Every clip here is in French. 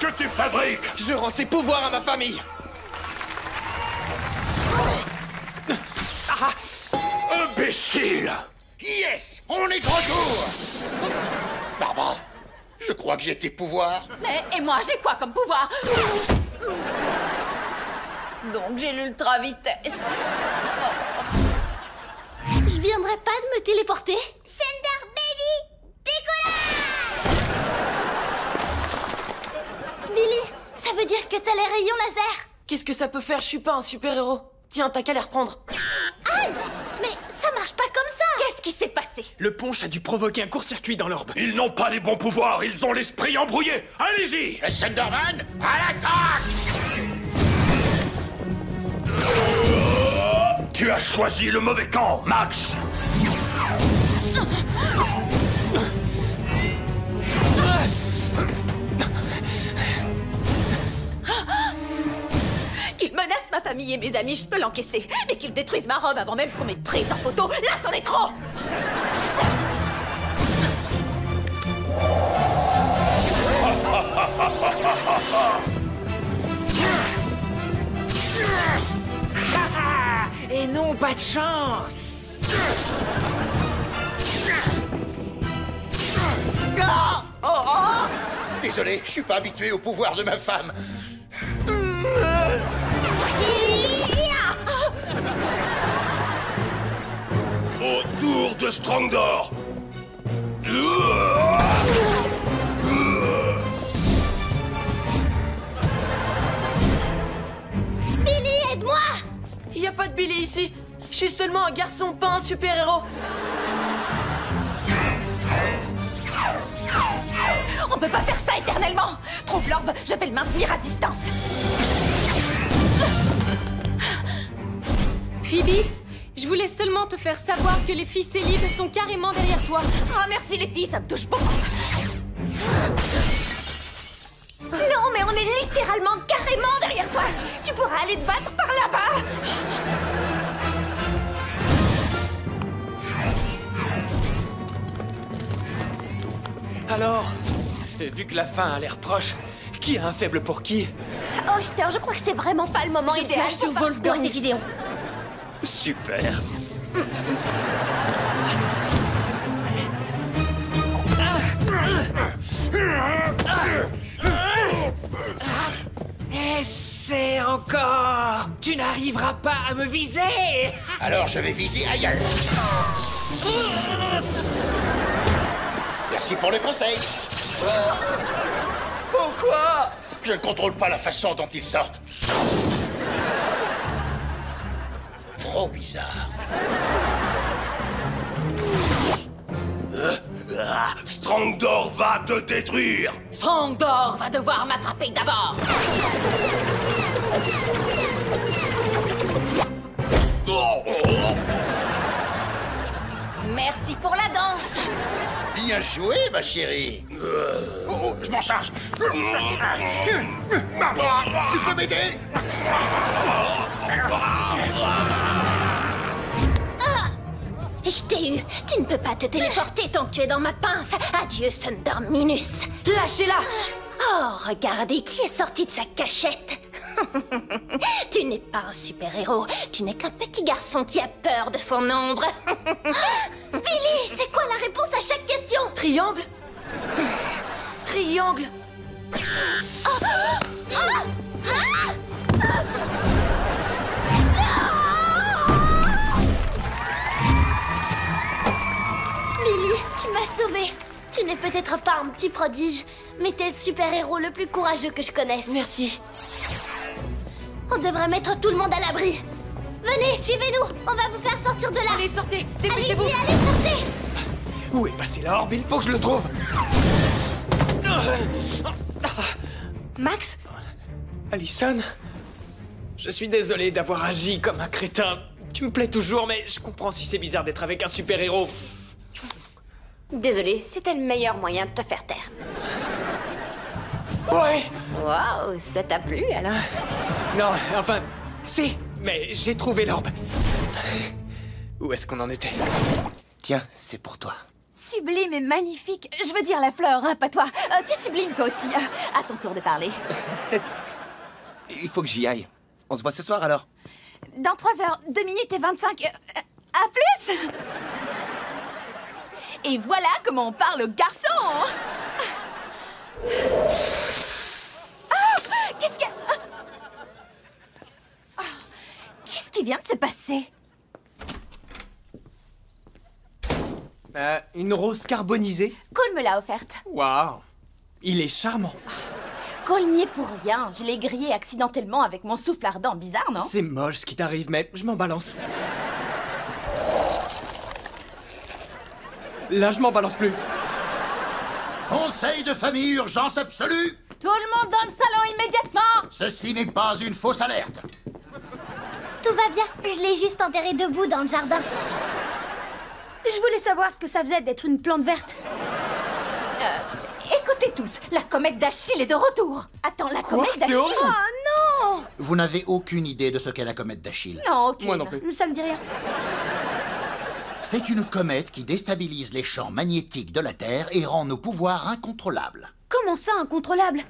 que tu fabriques? Je rends ses pouvoirs à ma famille. Imbécile! Yes! On est de retour! Barbara, je crois que j'ai tes pouvoirs. Mais, et moi, j'ai quoi comme pouvoir? Donc j'ai l'ultra vitesse. Je viendrai pas de me téléporter? Thunder Baby, décollage! Billy, ça veut dire que t'as les rayons laser? Qu'est-ce que ça peut faire? Je suis pas un super-héros. Tiens, t'as qu'à les reprendre. Aïe! Mais ça marche pas comme ça! Qu'est-ce qui s'est passé? Le punch a dû provoquer un court-circuit dans l'orbe. Ils n'ont pas les bons pouvoirs, ils ont l'esprit embrouillé. Allez-y! Le Thunderman, à l'attaque! Tu as choisi le mauvais camp, Max. Qu'il menace ma famille et mes amis, je peux l'encaisser. Mais qu'il détruise ma robe avant même qu'on m'ait prise en photo, là, c'en est trop! Et non, pas de chance. Désolé, je suis pas habitué au pouvoir de ma femme. Autour de Strangdor. Billy, aide-moi! Y a pas de Billy ici. Je suis seulement un garçon, pas un super-héros. On peut pas faire ça éternellement! Trouve l'orbe, je vais le maintenir à distance. Phoebe, je voulais seulement te faire savoir que les filles Célib sont carrément derrière toi. Oh, merci les filles, ça me touche beaucoup. Non, mais on est littéralement carrément derrière toi. Tu pourras aller te battre par là-bas. Alors, vu que la fin a l'air proche, qui a un faible pour qui? Oh, Esther, je crois que c'est vraiment pas le moment idéal. flash sur pour Wolfgang. Moi, c'est Gideon. Super. Essaie encore. Tu n'arriveras pas à me viser. Alors je vais viser ailleurs. Merci pour le conseil. Pourquoi? Je ne contrôle pas la façon dont ils sortent. Trop bizarre. Strangdor va te détruire. Strangdor va devoir m'attraper d'abord. Merci pour la danse. Bien joué, ma chérie. Oh, je m'en charge. Barbara, tu peux m'aider? Je t'ai eu. Tu ne peux pas te téléporter tant que tu es dans ma pince. Adieu, Thunder Minus. Lâchez-la! Oh, regardez qui est sorti de sa cachette. Tu n'es pas un super-héros. Tu n'es qu'un petit garçon qui a peur de son ombre. Billy, c'est quoi la réponse à chaque question? Triangle? Triangle? Billy, tu m'as sauvé. Tu n'es peut-être pas un petit prodige, mais t'es le super-héros le plus courageux que je connaisse. Merci. On devrait mettre tout le monde à l'abri. Venez, suivez-nous. On va vous faire sortir de là. Allez, sortez! Allez-y, Dépêchez-vous! allez, sortez. Où est passé l'orbe? Il faut que je le trouve. Max? Allison, je suis désolé d'avoir agi comme un crétin. Tu me plais toujours, mais je comprends si c'est bizarre d'être avec un super-héros. Désolée, c'était le meilleur moyen de te faire taire. Ouais. Waouh, ça t'a plu alors? Non, enfin, si, mais j'ai trouvé l'orbe. Où est-ce qu'on en était? Tiens, c'est pour toi. Sublime et magnifique. Je veux dire la fleur, hein, pas toi. T'es sublime toi aussi. À ton tour de parler. Il faut que j'y aille. On se voit ce soir alors? Dans 3 heures, 2 minutes et 25... à plus. Et voilà comment on parle aux garçons. Qu'est-ce que... Qu'est-ce qui vient de se passer? Une rose carbonisée? Cole me l'a offerte. Waouh! Il est charmant. Cole n'y est pour rien. Je l'ai grillé accidentellement avec mon souffle ardent. Bizarre, non? C'est moche ce qui t'arrive, mais je m'en balance. Là, je m'en balance plus. Conseil de famille, urgence absolue. Tout le monde dans le salon immédiatement. Ceci n'est pas une fausse alerte. Tout va bien, je l'ai juste enterré debout dans le jardin. Je voulais savoir ce que ça faisait d'être une plante verte. Écoutez tous, la comète d'Achille est de retour. Attends, la comète d'Achille? Oh non! Vous n'avez aucune idée de ce qu'est la comète d'Achille. Non, aucune. Moi non plus. Ça me dit rien. C'est une comète qui déstabilise les champs magnétiques de la Terre et rend nos pouvoirs incontrôlables. Comment ça, incontrôlable?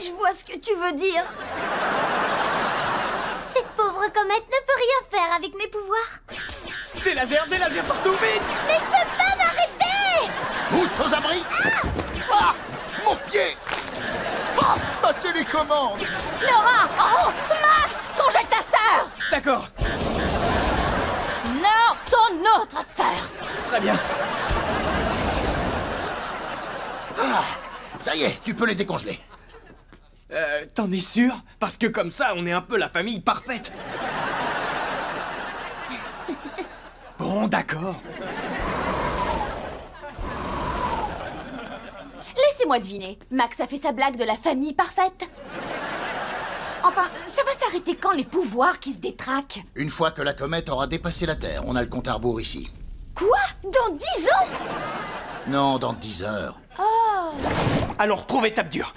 Je vois ce que tu veux dire. Cette pauvre comète ne peut rien faire avec mes pouvoirs. Des lasers partout, vite! Mais je peux pas m'arrêter! Tous aux abris. Ah, mon pied. Ah, ma télécommande. Laura! Oh! Max! Congèle ta sœur! D'accord, Non, ton autre sœur! très bien. Ça y est, tu peux les décongeler. T'en es sûr? Parce que comme ça, on est un peu la famille parfaite. Bon, d'accord. Laissez-moi deviner. Max a fait sa blague de la famille parfaite. Enfin, ça va s'arrêter quand les pouvoirs qui se détraquent? Une fois que la comète aura dépassé la Terre, on a le compte à rebours ici. Quoi? Dans 10 ans? Non, dans 10 heures. Alors, trouve étape dure.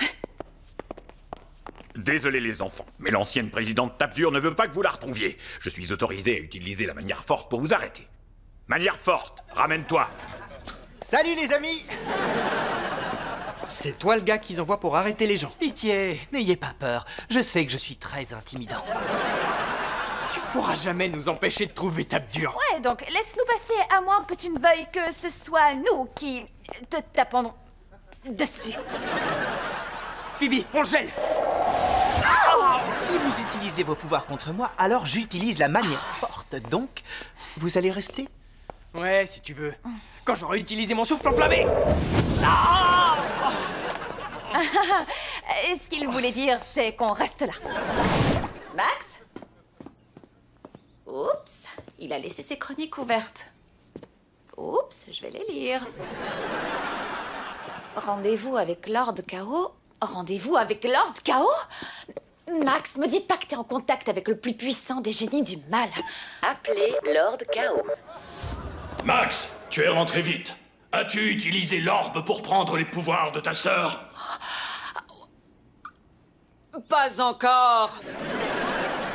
Désolé les enfants, mais l'ancienne présidente Tape-Dure ne veut pas que vous la retrouviez. Je suis autorisé à utiliser la manière forte pour vous arrêter. Manière forte, ramène-toi. Salut les amis! C'est toi le gars qu'ils envoient pour arrêter les gens. Pitié, n'ayez pas peur. Je sais que je suis très intimidant. Tu pourras jamais nous empêcher de trouver étape dure. Ouais, donc laisse-nous passer à moins que tu ne veuilles que ce soit nous qui te tapons dessus. Phoebe, on le gèle. Si vous utilisez vos pouvoirs contre moi, alors j'utilise la manière forte. Donc, vous allez rester? Ouais, si tu veux. Quand j'aurai utilisé mon souffle enflammé. Ce qu'il voulait dire, c'est qu'on reste là. Max? Oups, il a laissé ses chroniques ouvertes. Oups, je vais les lire. Rendez-vous avec Lord Chaos? Rendez-vous avec Lord Chaos? Max, me dis pas que t'es en contact avec le plus puissant des génies du mal. Appelez Lord Chaos. Max, tu es rentré vite. As-tu utilisé l'orbe pour prendre les pouvoirs de ta sœur? Pas encore.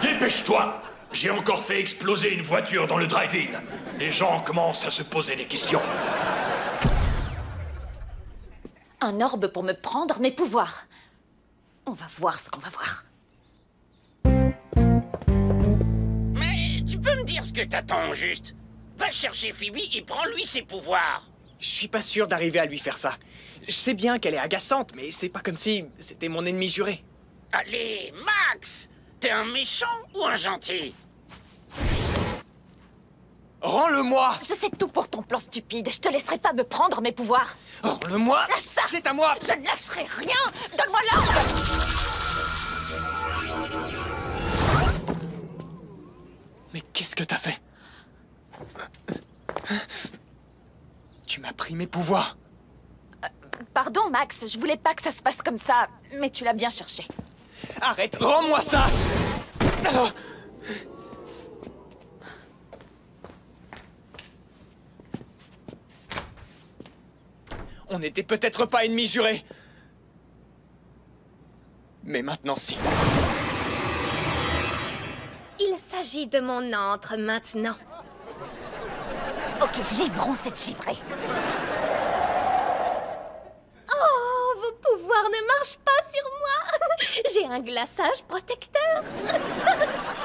Dépêche-toi. J'ai encore fait exploser une voiture dans le drive-in. Les gens commencent à se poser des questions. Un orbe pour me prendre mes pouvoirs. On va voir ce qu'on va voir. Mais tu peux me dire ce que t'attends, juste? Va chercher Phoebe et prends-lui ses pouvoirs. Je suis pas sûr d'arriver à lui faire ça. Je sais bien qu'elle est agaçante, mais c'est pas comme si c'était mon ennemi juré. Allez, Max! T'es un méchant ou un gentil? Rends-le-moi! Je sais tout pour ton plan stupide. Je te laisserai pas me prendre mes pouvoirs. Rends-le-moi! Lâche ça! C'est à moi! Je ne lâcherai rien! Donne-moi l'orbe! Mais qu'est-ce que t'as fait? Tu m'as pris mes pouvoirs. Pardon, Max, je voulais pas que ça se passe comme ça, mais tu l'as bien cherché. Arrête! Rends-moi ça! On n'était peut-être pas ennemis jurés. Mais maintenant, si. Il s'agit de mon antre maintenant. Ok, givrons cette givrée. Oh, vos pouvoirs ne marchent pas sur moi. J'ai un glaçage protecteur.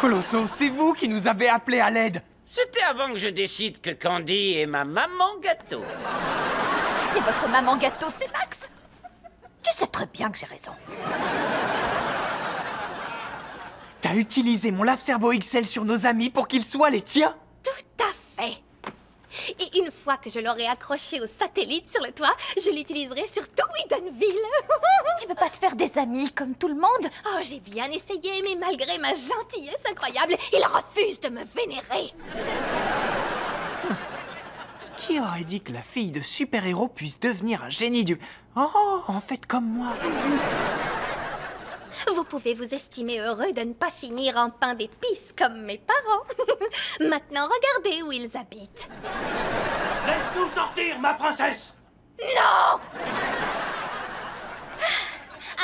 Colosso, c'est vous qui nous avez appelés à l'aide. C'était avant que je décide que Candy est ma maman gâteau. Et votre maman gâteau, c'est Max? Tu sais très bien que j'ai raison. T'as utilisé mon lave-cerveau XL sur nos amis pour qu'ils soient les tiens? Tout à fait. Et une fois que je l'aurai accroché au satellite sur le toit, je l'utiliserai sur tout Edenville. Tu peux pas te faire des amis comme tout le monde? Oh, j'ai bien essayé, mais malgré ma gentillesse incroyable, il refuse de me vénérer. Qui aurait dit que la fille de super-héros puisse devenir un génie du... Oh, en fait, comme moi. Vous pouvez vous estimer heureux de ne pas finir en pain d'épices comme mes parents. Maintenant, regardez où ils habitent. Laisse-nous sortir, ma princesse! Non!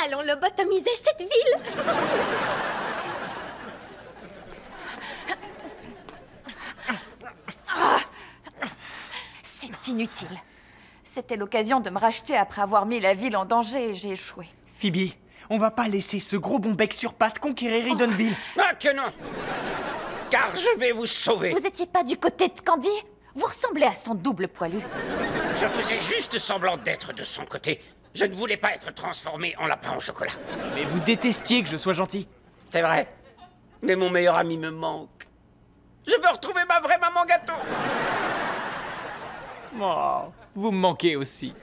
Allons lobotomiser cette ville. C'est inutile. C'était l'occasion de me racheter après avoir mis la ville en danger et j'ai échoué. Phoebe, on va pas laisser ce gros bon bec sur pattes conquérir Edenville. Ah que non! Car je vais vous sauver. Vous étiez pas du côté de Candy? Vous ressemblez à son double poilu. Je faisais juste semblant d'être de son côté. Je ne voulais pas être transformé en lapin au chocolat. Mais vous détestiez que je sois gentil. C'est vrai. Mais mon meilleur ami me manque. Je veux retrouver ma vraie maman gâteau. Oh, vous me manquez aussi.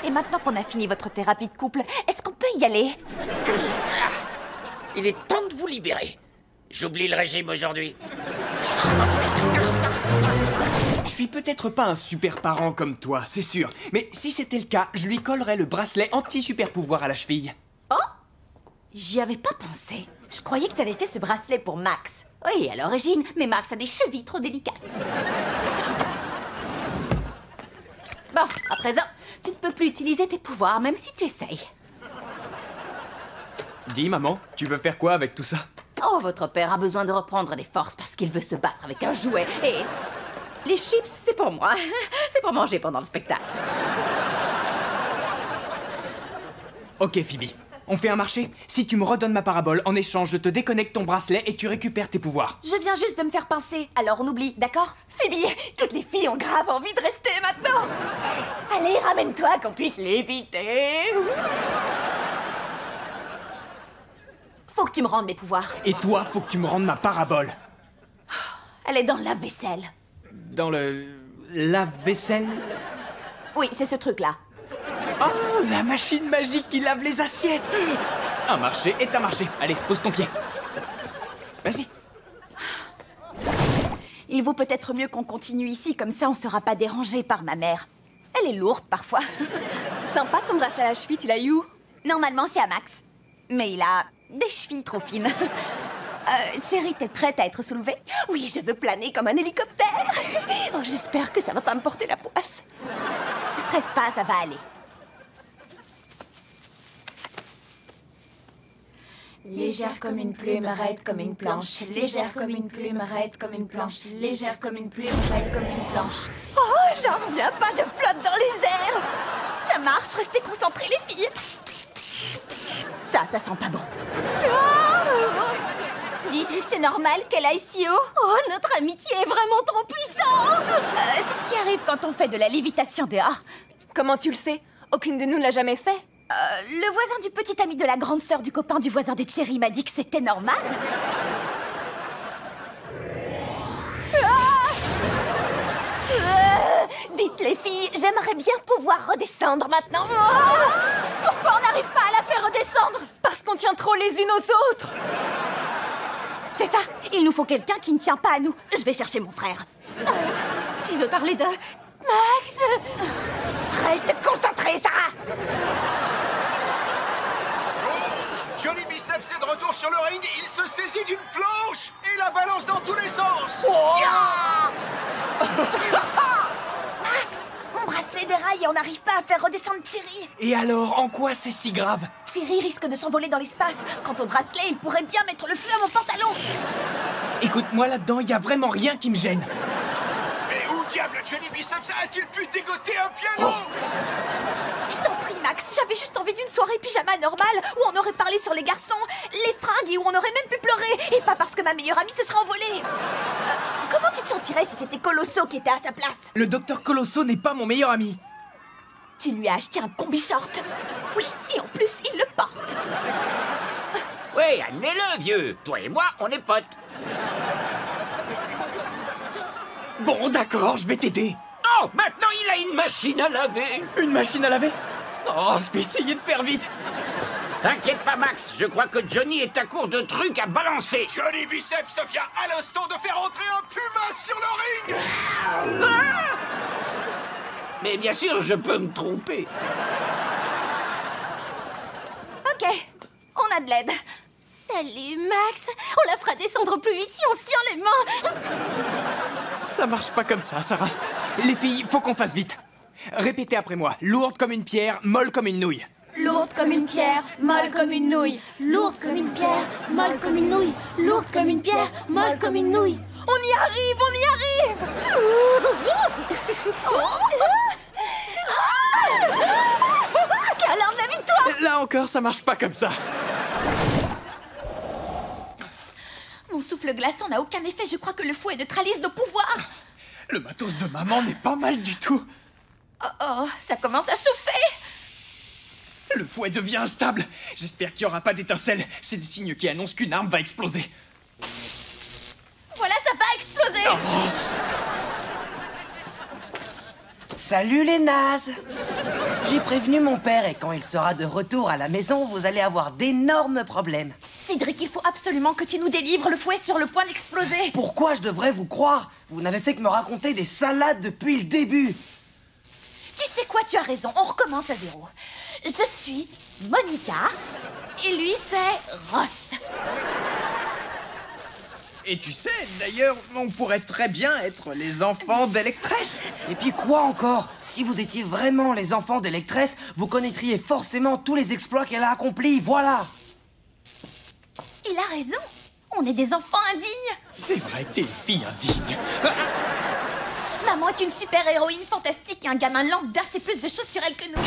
Et maintenant qu'on a fini votre thérapie de couple, est-ce qu'on peut y aller? Il est temps de vous libérer. J'oublie le régime aujourd'hui. Je suis peut-être pas un super parent comme toi, c'est sûr. Mais si c'était le cas, je lui collerais le bracelet anti-super-pouvoir à la cheville. Oh! J'y avais pas pensé. Je croyais que t'avais fait ce bracelet pour Max. Oui, à l'origine, mais Max a des chevilles trop délicates. Bon, à présent, tu ne peux plus utiliser tes pouvoirs, même si tu essayes. Dis, maman, tu veux faire quoi avec tout ça? Oh, votre père a besoin de reprendre des forces parce qu'il veut se battre avec un jouet. Et les chips, c'est pour moi. C'est pour manger pendant le spectacle. Ok, Phoebe. On fait un marché? Si tu me redonnes ma parabole, en échange, je te déconnecte ton bracelet et tu récupères tes pouvoirs. Je viens juste de me faire pincer, alors on oublie, d'accord? Phoebe, toutes les filles ont grave envie de rester maintenant. Allez, ramène-toi qu'on puisse l'éviter. Faut que tu me rendes mes pouvoirs. Et toi, faut que tu me rendes ma parabole. Elle est dans le lave-vaisselle. Dans le... lave-vaisselle? Oui, c'est ce truc-là. Oh, la machine magique qui lave les assiettes! Un marché est un marché. Allez, pose ton pied. Vas-y. Il vaut peut-être mieux qu'on continue ici, comme ça on sera pas dérangé par ma mère. Elle est lourde parfois. Sympa ton bracelet à la cheville, tu l'as eu où? Normalement c'est à Max. Mais il a des chevilles trop fines. Cherry, t'es prête à être soulevée? Oui, je veux planer comme un hélicoptère. Oh, j'espère que ça va pas me porter la poisse. Stresse pas, ça va aller. Légère comme une plume, raide comme une planche. Légère comme une plume, raide comme une planche. Légère comme une plume, raide comme une planche. Oh, j'en reviens pas, je flotte dans les airs. Ça marche, restez concentrés les filles. Ça sent pas bon. Dites, c'est normal qu'elle aille si haut? Oh, notre amitié est vraiment trop puissante. C'est ce qui arrive quand on fait de la lévitation dehors. Comment tu le sais? Aucune de nous ne l'a jamais fait. Le voisin du petit ami de la grande sœur du copain du voisin de Cherry m'a dit que c'était normal. Dites les filles, j'aimerais bien pouvoir redescendre maintenant. Pourquoi on n'arrive pas à la faire redescendre? Parce qu'on tient trop les unes aux autres. C'est ça, il nous faut quelqu'un qui ne tient pas à nous. Je vais chercher mon frère. Tu veux parler de... Max? Reste concentré, Sarah. Johnny Biceps est de retour sur le ring, il se saisit d'une planche et la balance dans tous les sens. Max, mon bracelet déraille et on n'arrive pas à faire redescendre Thierry. Et alors, en quoi c'est si grave? Thierry risque de s'envoler dans l'espace. Quant au bracelet, il pourrait bien mettre le feu à mon pantalon. Écoute, moi là-dedans, il y a vraiment rien qui me gêne. Mais où diable Johnny Biceps a-t-il pu dégoter un piano? Je t'en prie, Max, j'avais juste envie d'une soirée pyjama normale où on aurait parlé sur les garçons, les fringues et où on aurait même pu pleurer. Et pas parce que ma meilleure amie se serait envolée. Comment tu te sentirais si c'était Colosso qui était à sa place? Le docteur Colosso n'est pas mon meilleur ami. Tu lui as acheté un combi short. Oui, et en plus, il le porte. Oui, admets-le, vieux. Toi et moi, on est potes. Bon, d'accord, je vais t'aider. Oh, maintenant il a une machine à laver. Une machine à laver? Oh, je vais essayer de faire vite. T'inquiète pas, Max, je crois que Johnny est à court de trucs à balancer. Johnny Biceps vient à l'instant de faire entrer un puma sur le ring. Ah! Mais bien sûr, je peux me tromper. Ok, on a de l'aide. Salut, Max. On la fera descendre plus vite si on se tient les mains. Ça marche pas comme ça, Sarah. Les filles, faut qu'on fasse vite. Répétez après moi. Lourde comme une pierre, molle comme une nouille. Lourde comme une pierre, molle comme une nouille. Lourde comme une pierre, molle comme une nouille. Lourde comme une pierre, molle comme une nouille. On y arrive, on y arrive. Câlin de la victoire. Là encore, ça marche pas comme ça. Mon souffle glaçant n'a aucun effet. Je crois que le fouet neutralise nos pouvoirs. Le matos de maman n'est pas mal du tout. Oh, ça commence à chauffer. Le fouet devient instable. J'espère qu'il n'y aura pas d'étincelles. C'est le signe qui annonce qu'une arme va exploser. Voilà, ça va exploser. Salut les nazes. J'ai prévenu mon père et quand il sera de retour à la maison, vous allez avoir d'énormes problèmes. Cédric, il faut absolument que tu nous délivres. Le fouet est sur le point d'exploser. Pourquoi je devrais vous croire? Vous n'avez fait que me raconter des salades depuis le début. Tu sais quoi, tu as raison. On recommence à zéro. Je suis Monica et lui, c'est Ross. Et tu sais, d'ailleurs, on pourrait très bien être les enfants d'Electress. Et puis quoi encore? Si vous étiez vraiment les enfants d'Electress, vous connaîtriez forcément tous les exploits qu'elle a accomplis, voilà. Il a raison. On est des enfants indignes. C'est vrai, t'es une fille indigne. Maman est une super-héroïne fantastique et un gamin lambda sait plus de choses sur elle que nous.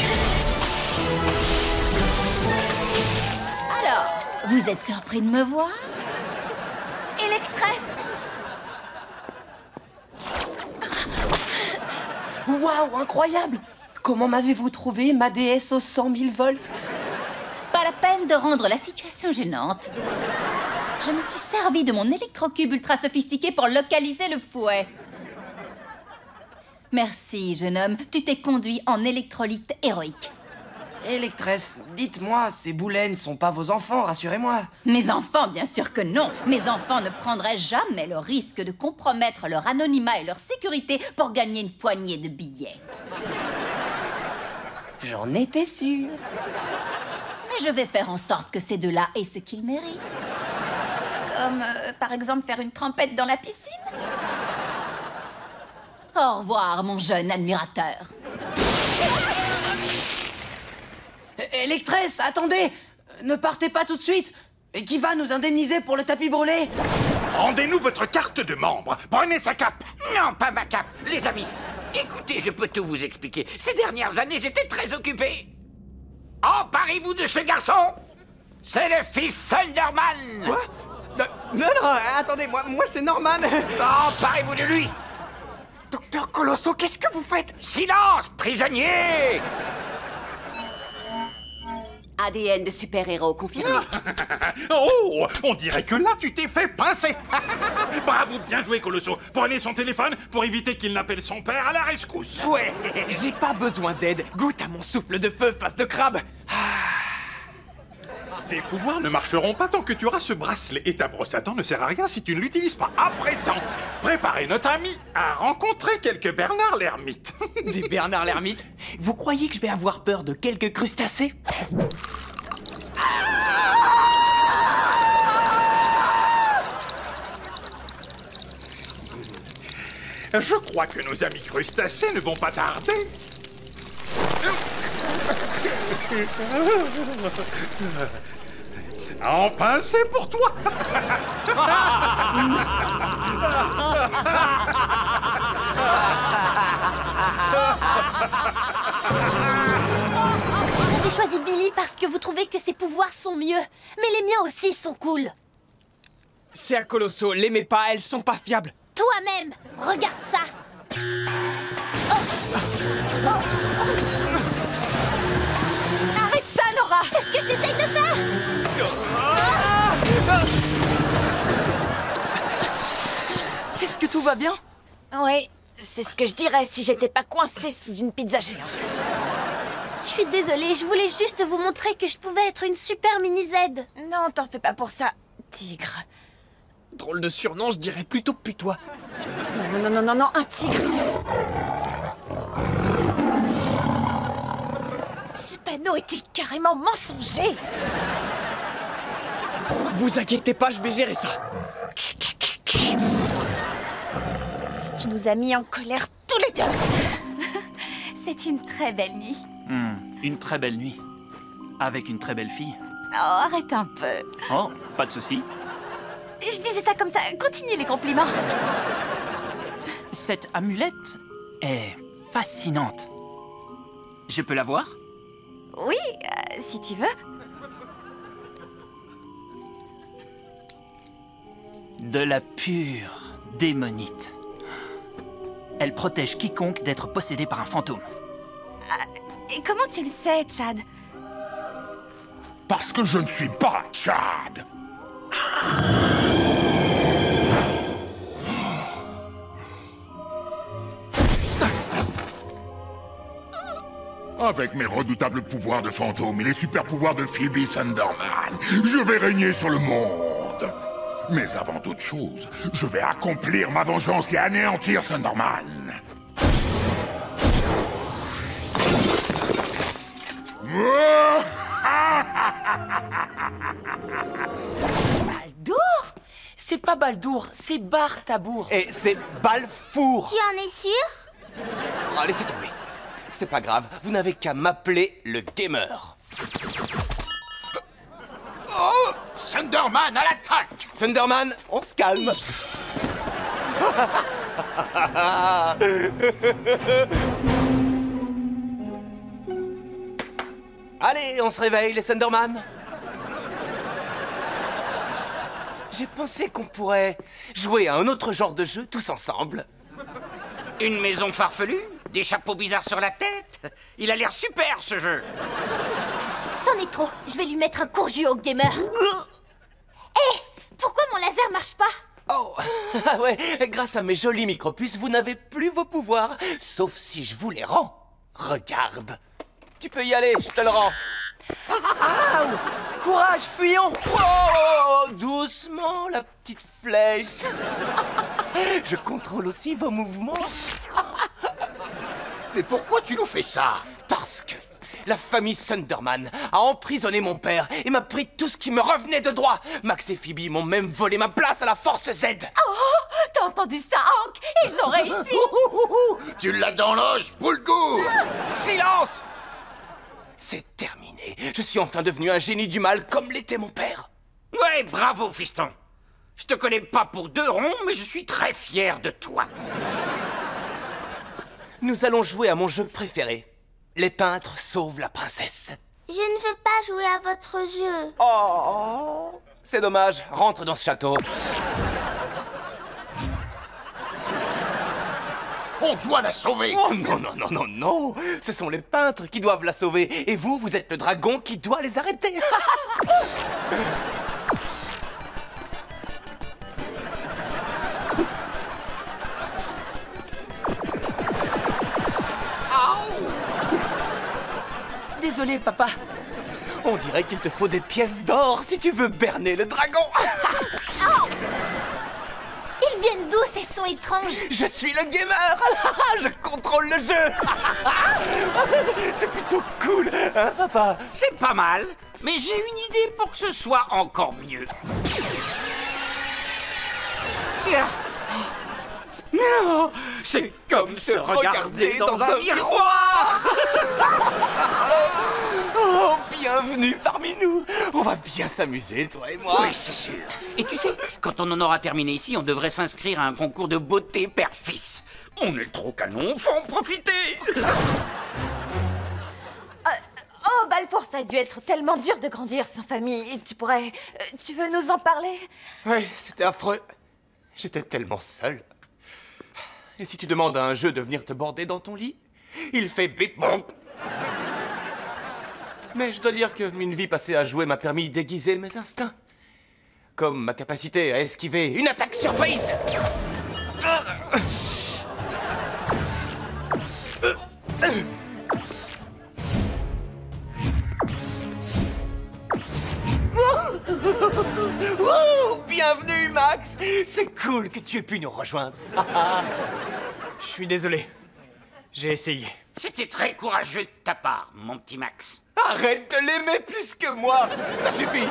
Alors, vous êtes surpris de me voir? Electress. Waouh, incroyable! Comment m'avez-vous trouvé, ma déesse aux 100 000 volts? Pas la peine de rendre la situation gênante. Je me suis servi de mon électrocube ultra sophistiqué pour localiser le fouet. Merci, jeune homme. Tu t'es conduit en électrolyte héroïque. Electress, dites-moi, ces boulets ne sont pas vos enfants, rassurez-moi. Mes enfants, bien sûr que non. Mes enfants ne prendraient jamais le risque de compromettre leur anonymat et leur sécurité pour gagner une poignée de billets. J'en étais sûre. Mais je vais faire en sorte que ces deux-là aient ce qu'ils méritent. Comme, par exemple, faire une trempette dans la piscine. Au revoir, mon jeune admirateur. Electress, attendez! Ne partez pas tout de suite! Et qui va nous indemniser pour le tapis brûlé? Rendez-nous votre carte de membre. Prenez sa cape. Non, pas ma cape. Les amis, écoutez, je peux tout vous expliquer. Ces dernières années, j'étais très occupé. Emparez-vous de ce garçon. C'est le fils Thunderman. Quoi? Non, attendez, moi c'est Norman. Emparez-vous de lui. Docteur Colosso, qu'est-ce que vous faites? Silence, prisonnier. ADN de super-héros confirmé. Oh, on dirait que là, tu t'es fait pincer. Bravo, bien joué, Colosso. Prenez son téléphone pour éviter qu'il n'appelle son père à la rescousse. Ouais, j'ai pas besoin d'aide. Goûte à mon souffle de feu, face de crabe. Tes pouvoirs ne marcheront pas tant que tu auras ce bracelet. Et ta brosse à dents ne sert à rien si tu ne l'utilises pas à présent. Préparez notre ami à rencontrer quelques Bernard l'ermite. Des Bernard l'ermite? Vous croyez que je vais avoir peur de quelques crustacés? Je crois que nos amis crustacés ne vont pas tarder. Enfin, c'est pour toi. Vous avez choisi Billy parce que vous trouvez que ses pouvoirs sont mieux. Mais les miens aussi sont cool. C'est à Colosso, l'aimez pas, elles sont pas fiables. Toi-même, regarde ça. Arrête ça, Nora. C'est ce que j'essaye de faire. Est-ce que tout va bien? Oui, c'est ce que je dirais si j'étais pas coincée sous une pizza géante. Je suis désolée, je voulais juste vous montrer que je pouvais être une super mini-Z. Non, t'en fais pas pour ça, tigre. Drôle de surnom, je dirais plutôt putois. Non, un tigre. Ce panneau était carrément mensonger. Vous inquiétez pas, je vais gérer ça. Tu nous as mis en colère tous les deux. C'est une très belle nuit. Une très belle nuit. Avec une très belle fille. Oh, arrête un peu. Oh, pas de souci. Je disais ça comme ça. Continuez les compliments. Cette amulette est fascinante. Je peux la voir? Oui, si tu veux. De la pure démonite. Elle protège quiconque d'être possédé par un fantôme. Et comment tu le sais, Chad? Parce que je ne suis pas Chad. Avec mes redoutables pouvoirs de fantôme et les super pouvoirs de Phoebe Thunderman, je vais régner sur le monde. Mais avant toute chose, je vais accomplir ma vengeance et anéantir Thunderman. Baldour? C'est pas Baldour, c'est Bartabour. Et c'est Balfour. Tu en es sûr? Ah, laissez tomber. C'est pas grave, vous n'avez qu'à m'appeler le gamer. Oh! Thunderman à l'attaque! Thunderman, on se calme. Allez, on se réveille, les Thunderman. J'ai pensé qu'on pourrait jouer à un autre genre de jeu tous ensemble. Une maison farfelue? Des chapeaux bizarres sur la tête? Il a l'air super, ce jeu! C'en est trop. Je vais lui mettre un court jus au gamer. Hé, pourquoi mon laser marche pas? Oh, ah ouais, grâce à mes jolis micropuces, vous n'avez plus vos pouvoirs, sauf si je vous les rends. Regarde. Tu peux y aller, je te le rends. Courage, fuyons! Oh, doucement, la petite flèche. Je contrôle aussi vos mouvements. Mais pourquoi tu nous fais ça? Parce que la famille Thunderman a emprisonné mon père et m'a pris tout ce qui me revenait de droit. Max et Phoebe m'ont même volé ma place à la Force Z. Oh, t'as entendu ça, Hank? Ils ont réussi. Tu l'as dans l'os, Poulgour! Silence! C'est terminé. Je suis enfin devenu un génie du mal comme l'était mon père. Ouais, bravo, fiston. Je te connais pas pour 2 ronds, mais je suis très fier de toi. Nous allons jouer à mon jeu préféré. Les peintres sauvent la princesse. Je ne veux pas jouer à votre jeu. Oh, c'est dommage. Rentre dans ce château. On doit la sauver. Oh non, non, non, non, non. Ce sont les peintres qui doivent la sauver. Et vous, vous êtes le dragon qui doit les arrêter. Désolé, papa. On dirait qu'il te faut des pièces d'or si tu veux berner le dragon. Oh, ils viennent d'où ces sons étranges? Je suis le gamer. Je contrôle le jeu. C'est plutôt cool, hein, papa? C'est pas mal, mais j'ai une idée pour que ce soit encore mieux. Non, c'est comme se regarder dans un miroir. Oh, bienvenue parmi nous. On va bien s'amuser, toi et moi. Oui, c'est sûr. Et tu sais, quand on en aura terminé ici, on devrait s'inscrire à un concours de beauté père-fils. On est trop canon, faut en profiter. Oh, Balfour, ça a dû être tellement dur de grandir sans famille. Tu pourrais... tu veux nous en parler? Oui, c'était affreux. J'étais tellement seul. Et si tu demandes à un jeu de venir te border dans ton lit, il fait bip-bop. Mais je dois dire que une vie passée à jouer m'a permis d'aiguiser mes instincts. Comme ma capacité à esquiver une attaque surprise. Oh, bienvenue, Max. C'est cool que tu aies pu nous rejoindre. Je suis désolé. J'ai essayé. C'était très courageux de ta part, mon petit Max. Arrête de l'aimer plus que moi. Ça suffit.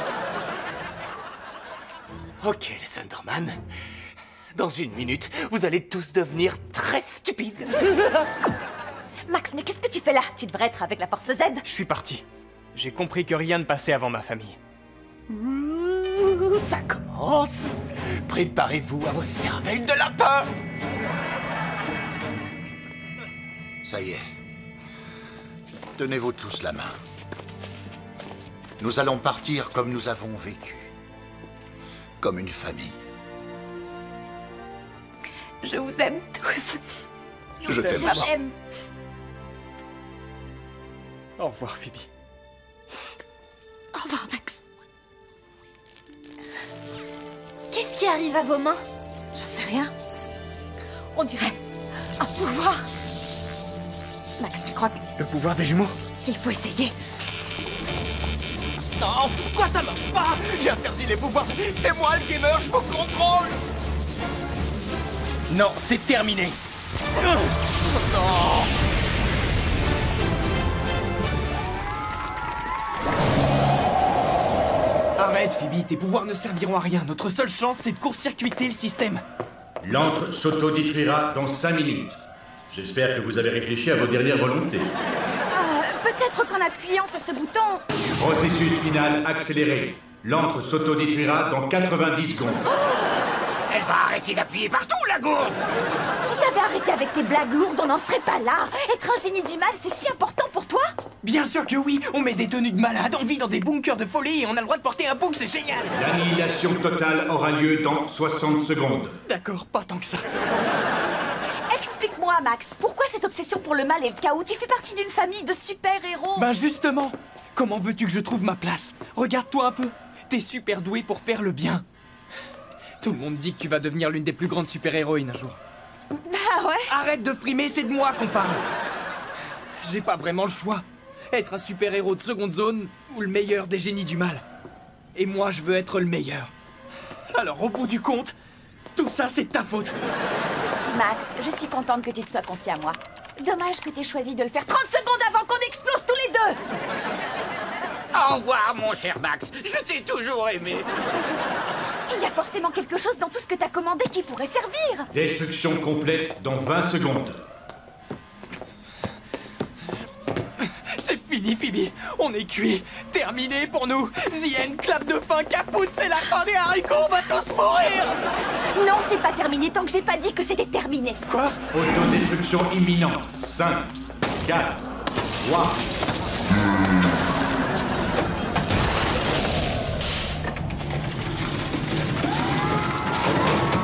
Ok, les Sunderman. Dans une minute, vous allez tous devenir très stupides. Max, mais qu'est-ce que tu fais là? Tu devrais être avec la Force Z. Je suis parti. J'ai compris que rien ne passait avant ma famille. Ça commence. Préparez-vous à vos cervelles de lapin. Ça y est. Tenez-vous tous la main. Nous allons partir comme nous avons vécu. Comme une famille. Je vous aime tous. Je t'aime aussi. Au revoir, Phoebe. Au revoir, Max. Qu'est-ce qui arrive à vos mains? Je sais rien. On dirait un pouvoir. Max, tu crois que... Le pouvoir des jumeaux? Il faut essayer. Non, pourquoi ça marche pas? J'ai interdit les pouvoirs. C'est moi le gamer, je vous contrôle. Non, c'est terminé. Non. Arrête, Phoebe, tes pouvoirs ne serviront à rien. Notre seule chance, c'est de court-circuiter le système. L'antre s'autodétruira dans 5 minutes. J'espère que vous avez réfléchi à vos dernières volontés. Peut-être qu'en appuyant sur ce bouton... Processus final accéléré. L'antre s'autodétruira dans 90 secondes. Elle va arrêter d'appuyer partout, la gourde. Si t'avais arrêté avec tes blagues lourdes, on n'en serait pas là. Être un génie du mal, c'est si important pour toi? Bien sûr que oui. On met des tenues de malade, on vit dans des bunkers de folie et on a le droit de porter un bouc, c'est génial. L'annihilation totale aura lieu dans 60 secondes. D'accord, pas tant que ça. Explique-moi, Max, pourquoi cette obsession pour le mal et le chaos? Tu fais partie d'une famille de super-héros. Ben justement, comment veux-tu que je trouve ma place? Regarde-toi un peu, t'es super doué pour faire le bien. Tout le monde dit que tu vas devenir l'une des plus grandes super-héroïnes un jour. Ah ouais? Arrête de frimer, c'est de moi qu'on parle. J'ai pas vraiment le choix. Être un super-héros de seconde zone ou le meilleur des génies du mal. Et moi, je veux être le meilleur. Alors, au bout du compte, tout ça, c'est ta faute. Max, je suis contente que tu te sois confié à moi. Dommage que t'aies choisi de le faire 30 secondes avant qu'on explose tous les deux. Au revoir, mon cher Max. Je t'ai toujours aimé. Il y a forcément quelque chose dans tout ce que t'as commandé qui pourrait servir. Destruction complète dans 20 secondes. C'est fini, Phoebe. On est cuit. Terminé pour nous. The end, clap de fin, capoute, c'est la fin des haricots, on va tous mourir. Non, c'est pas terminé tant que j'ai pas dit que c'était terminé. Quoi? Autodestruction imminente. 5, 4, 3...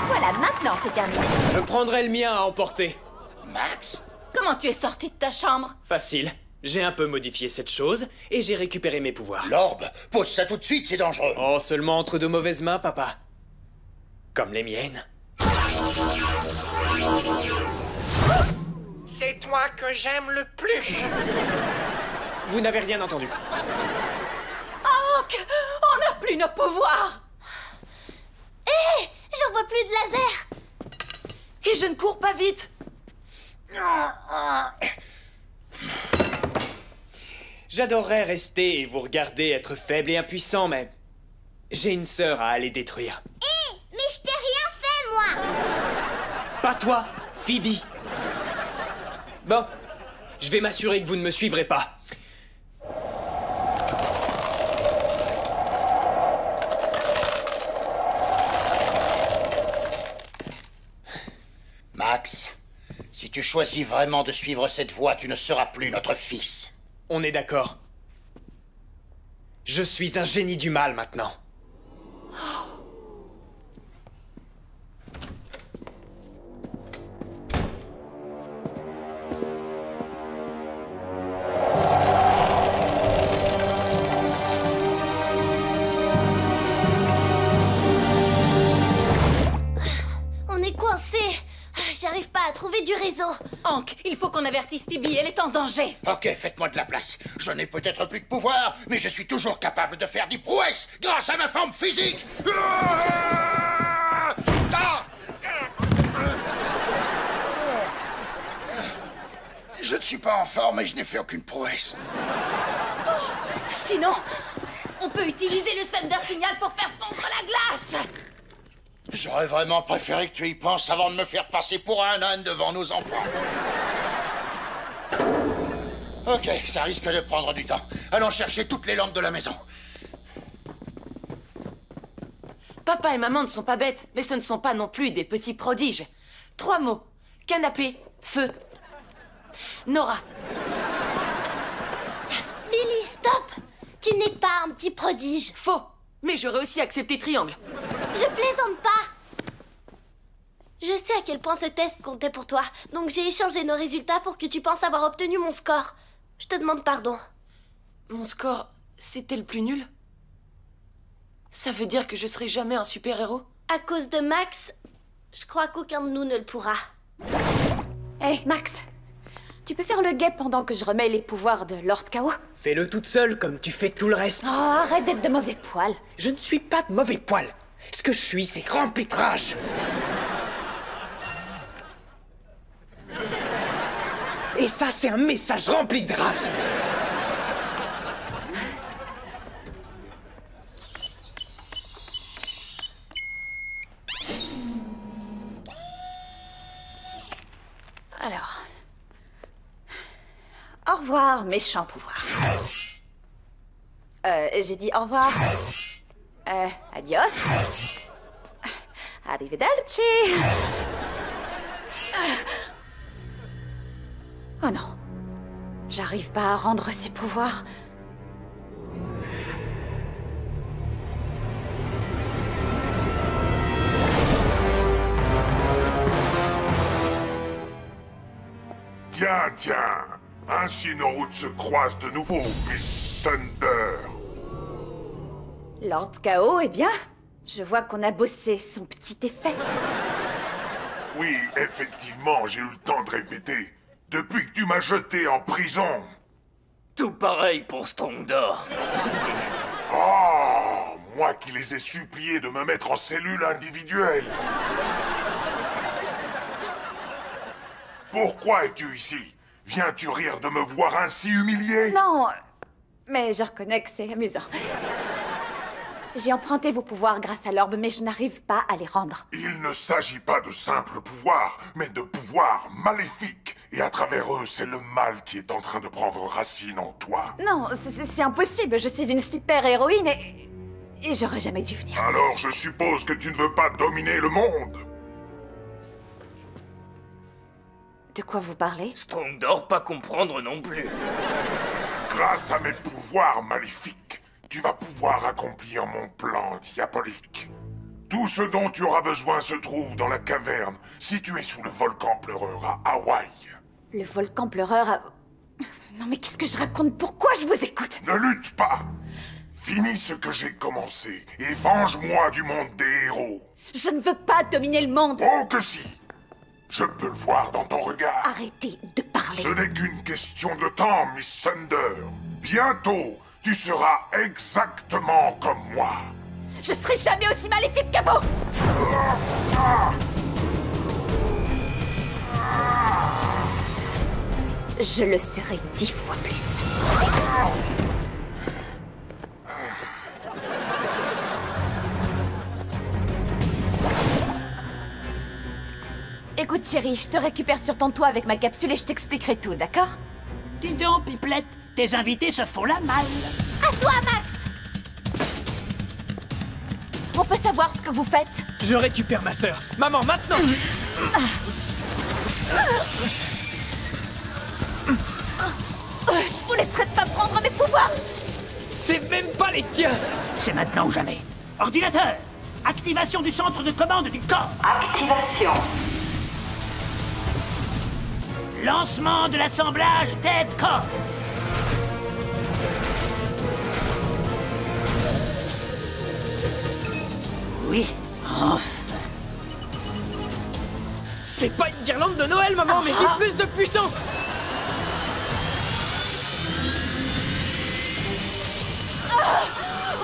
Voilà, maintenant c'est terminé. Je prendrai le mien à emporter. Max? Comment tu es sorti de ta chambre? Facile. J'ai un peu modifié cette chose et j'ai récupéré mes pouvoirs. L'orbe, pose ça tout de suite, c'est dangereux. Oh, seulement entre de mauvaises mains, papa. Comme les miennes. C'est toi que j'aime le plus. Vous n'avez rien entendu. Hank, on n'a plus nos pouvoirs. Hé, j'en vois plus de laser. Et je ne cours pas vite. J'adorerais rester et vous regarder être faible et impuissant, mais j'ai une sœur à aller détruire. Hé, mais je t'ai rien fait, moi. Pas toi, Phoebe. Bon, je vais m'assurer que vous ne me suivrez pas. Max, si tu choisis vraiment de suivre cette voie, tu ne seras plus notre fils. On est d'accord. Je suis un génie du mal maintenant. On est coincé. J'arrive pas à trouver du réseau. Hank, il faut qu'on avertisse Phoebe, elle est en danger. Ok, faites-moi de la place. Je n'ai peut-être plus de pouvoir, mais je suis toujours capable de faire des prouesses grâce à ma forme physique. Je ne suis pas en forme et je n'ai fait aucune prouesse. Sinon, on peut utiliser le Thunder Signal pour faire fondre la glace. J'aurais vraiment préféré que tu y penses avant de me faire passer pour un âne devant nos enfants. Ok, ça risque de prendre du temps. Allons chercher toutes les lampes de la maison. Papa et maman ne sont pas bêtes, mais ce ne sont pas non plus des petits prodiges. 3 mots. Canapé, feu. Nora. Billy, stop! Tu n'es pas un petit prodige. Faux. Mais j'aurais aussi accepté triangle. Je plaisante pas. Je sais à quel point ce test comptait pour toi, donc j'ai échangé nos résultats pour que tu penses avoir obtenu mon score. Je te demande pardon. Mon score, c'était le plus nul? Ça veut dire que je serai jamais un super-héros? À cause de Max, je crois qu'aucun de nous ne le pourra. Hé, Max, tu peux faire le guet pendant que je remets les pouvoirs de Lord Chaos? Fais-le toute seule comme tu fais tout le reste. Oh, arrête d'être de mauvais poil. Je ne suis pas de mauvais poil. Ce que je suis, c'est rempli de rage. Et ça, c'est un message rempli de rage. Alors... Au revoir, méchant pouvoir. J'ai dit au revoir. Adios. Arrivederci. Oh non. J'arrive pas à rendre ses pouvoirs. Tiens. Ainsi nos routes se croisent de nouveau, Miss Thunder. Lord Chaos, eh bien, je vois qu'on a bossé son petit effet. Oui, effectivement, j'ai eu le temps de répéter. Depuis que tu m'as jeté en prison. Tout pareil pour Strongdor. Oh, moi qui les ai suppliés de me mettre en cellule individuelle. Pourquoi es-tu ici? Viens-tu rire de me voir ainsi humilié? Non, mais je reconnais que c'est amusant. J'ai emprunté vos pouvoirs grâce à l'orbe, mais je n'arrive pas à les rendre. Il ne s'agit pas de simples pouvoirs, mais de pouvoirs maléfiques. Et à travers eux, c'est le mal qui est en train de prendre racine en toi. Non, c'est impossible. Je suis une super-héroïne et j'aurais jamais dû venir. Alors je suppose que tu ne veux pas dominer le monde. De quoi vous parlez? Strongdor pas comprendre non plus. Grâce à mes pouvoirs maléfiques, tu vas pouvoir accomplir mon plan diabolique. Tout ce dont tu auras besoin se trouve dans la caverne, située sous le volcan pleureur à Hawaï. Le volcan pleureur a... Non mais qu'est-ce que je raconte? Pourquoi je vous écoute? Ne lutte pas! Finis ce que j'ai commencé et venge-moi du monde des héros. Je ne veux pas dominer le monde. Oh que si! Je peux le voir dans ton regard. Arrêtez de parler. Ce n'est qu'une question de temps, Miss Thunder. Bientôt, tu seras exactement comme moi. Je serai jamais aussi maléfique que vous. Je le serai 10 fois plus. Écoute, Chérie, je te récupère sur ton toit avec ma capsule et je t'expliquerai tout, d'accord? Dis donc, Pipelette, tes invités se font la malle. À toi, Max! On peut savoir ce que vous faites? Je récupère ma sœur. Maman, maintenant! Je vous laisserai pas prendre mes pouvoirs! C'est même pas les tiens! C'est maintenant ou jamais. Ordinateur, activation du centre de commande du corps. Activation. Lancement de l'assemblage tête-corps. Oui, enfin. C'est pas une guirlande de Noël, maman, mais j'ai plus de puissance!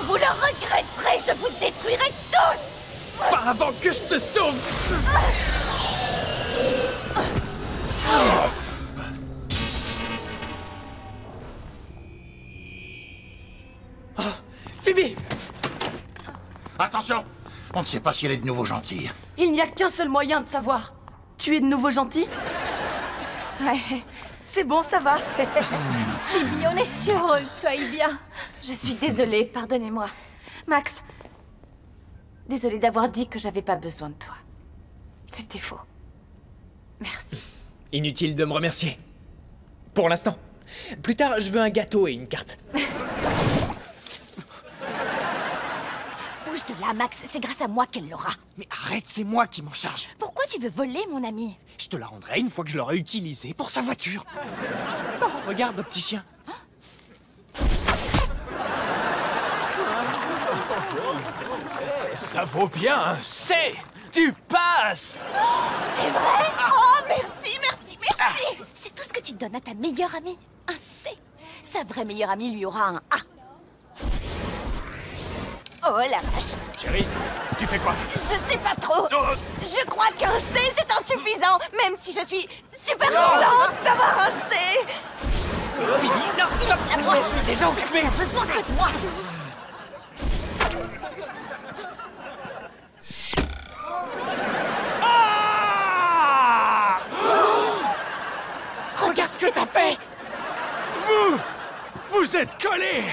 Vous le regretterez, je vous détruirai tous! Pas avant que je te sauve! Oh, Phoebe! Attention! On ne sait pas si elle est de nouveau gentille. Il n'y a qu'un seul moyen de savoir. Tu es de nouveau gentil? Ouais. C'est bon, ça va. Phoebe, on est sûr que tu ailles bien. Je suis désolée, pardonnez-moi. Max, désolée d'avoir dit que j'avais pas besoin de toi. C'était faux. Merci. Inutile de me remercier. Pour l'instant. Plus tard, je veux un gâteau et une carte. Bouge de là, Max, c'est grâce à moi qu'elle l'aura. Mais arrête, c'est moi qui m'en charge. Pourquoi tu veux voler, mon ami? Je te la rendrai une fois que je l'aurai utilisée pour sa voiture. Oh, regarde, le petit chien. Ça vaut bien un C. Tu passes. C'est vrai? Oh, merci, merci, merci. C'est tout ce que tu donnes à ta meilleure amie. Un C. Sa vraie meilleure amie lui aura un A. Oh la vache. Chérie, tu fais quoi? Je sais pas trop. Je crois qu'un C c'est insuffisant, même si je suis super contente d'avoir un C. Fini, non, stop. Je suis déjà occupé. J'ai besoin que de moi. Ah! Regarde ce que t'as fait. Vous êtes collés.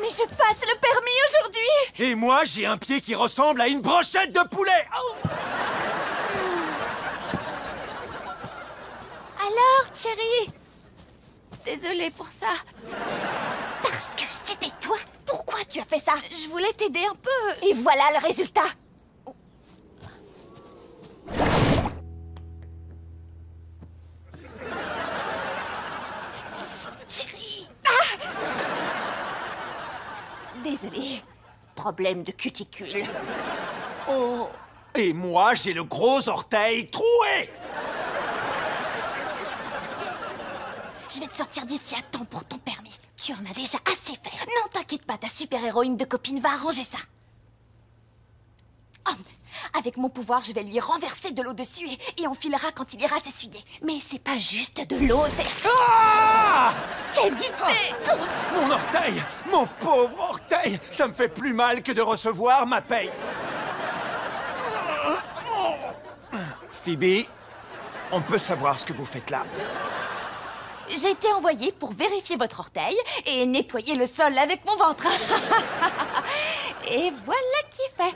Mais je passe le permis aujourd'hui. Et moi, j'ai un pied qui ressemble à une brochette de poulet. Oh! Alors, chérie? Désolée pour ça. Parce que c'était toi. Pourquoi tu as fait ça? Je voulais t'aider un peu. Et voilà le résultat. Psst, chérie. Ah! Désolée. Problème de cuticule. Oh. Et moi, j'ai le gros orteil troué. Je vais te sortir d'ici à temps pour ton permis. Tu en as déjà assez fait. Non, t'inquiète pas, ta super-héroïne de copine va arranger ça. Oh, avec mon pouvoir, je vais lui renverser de l'eau dessus et on filera quand il ira s'essuyer. Mais c'est pas juste de l'eau, c'est... Ah! C'est du thé! Mon orteil! Mon pauvre orteil! Ça me fait plus mal que de recevoir ma paye. Phoebe, on peut savoir ce que vous faites là? J'ai été envoyée pour vérifier votre orteil et nettoyer le sol avec mon ventre. Et voilà qui est fait.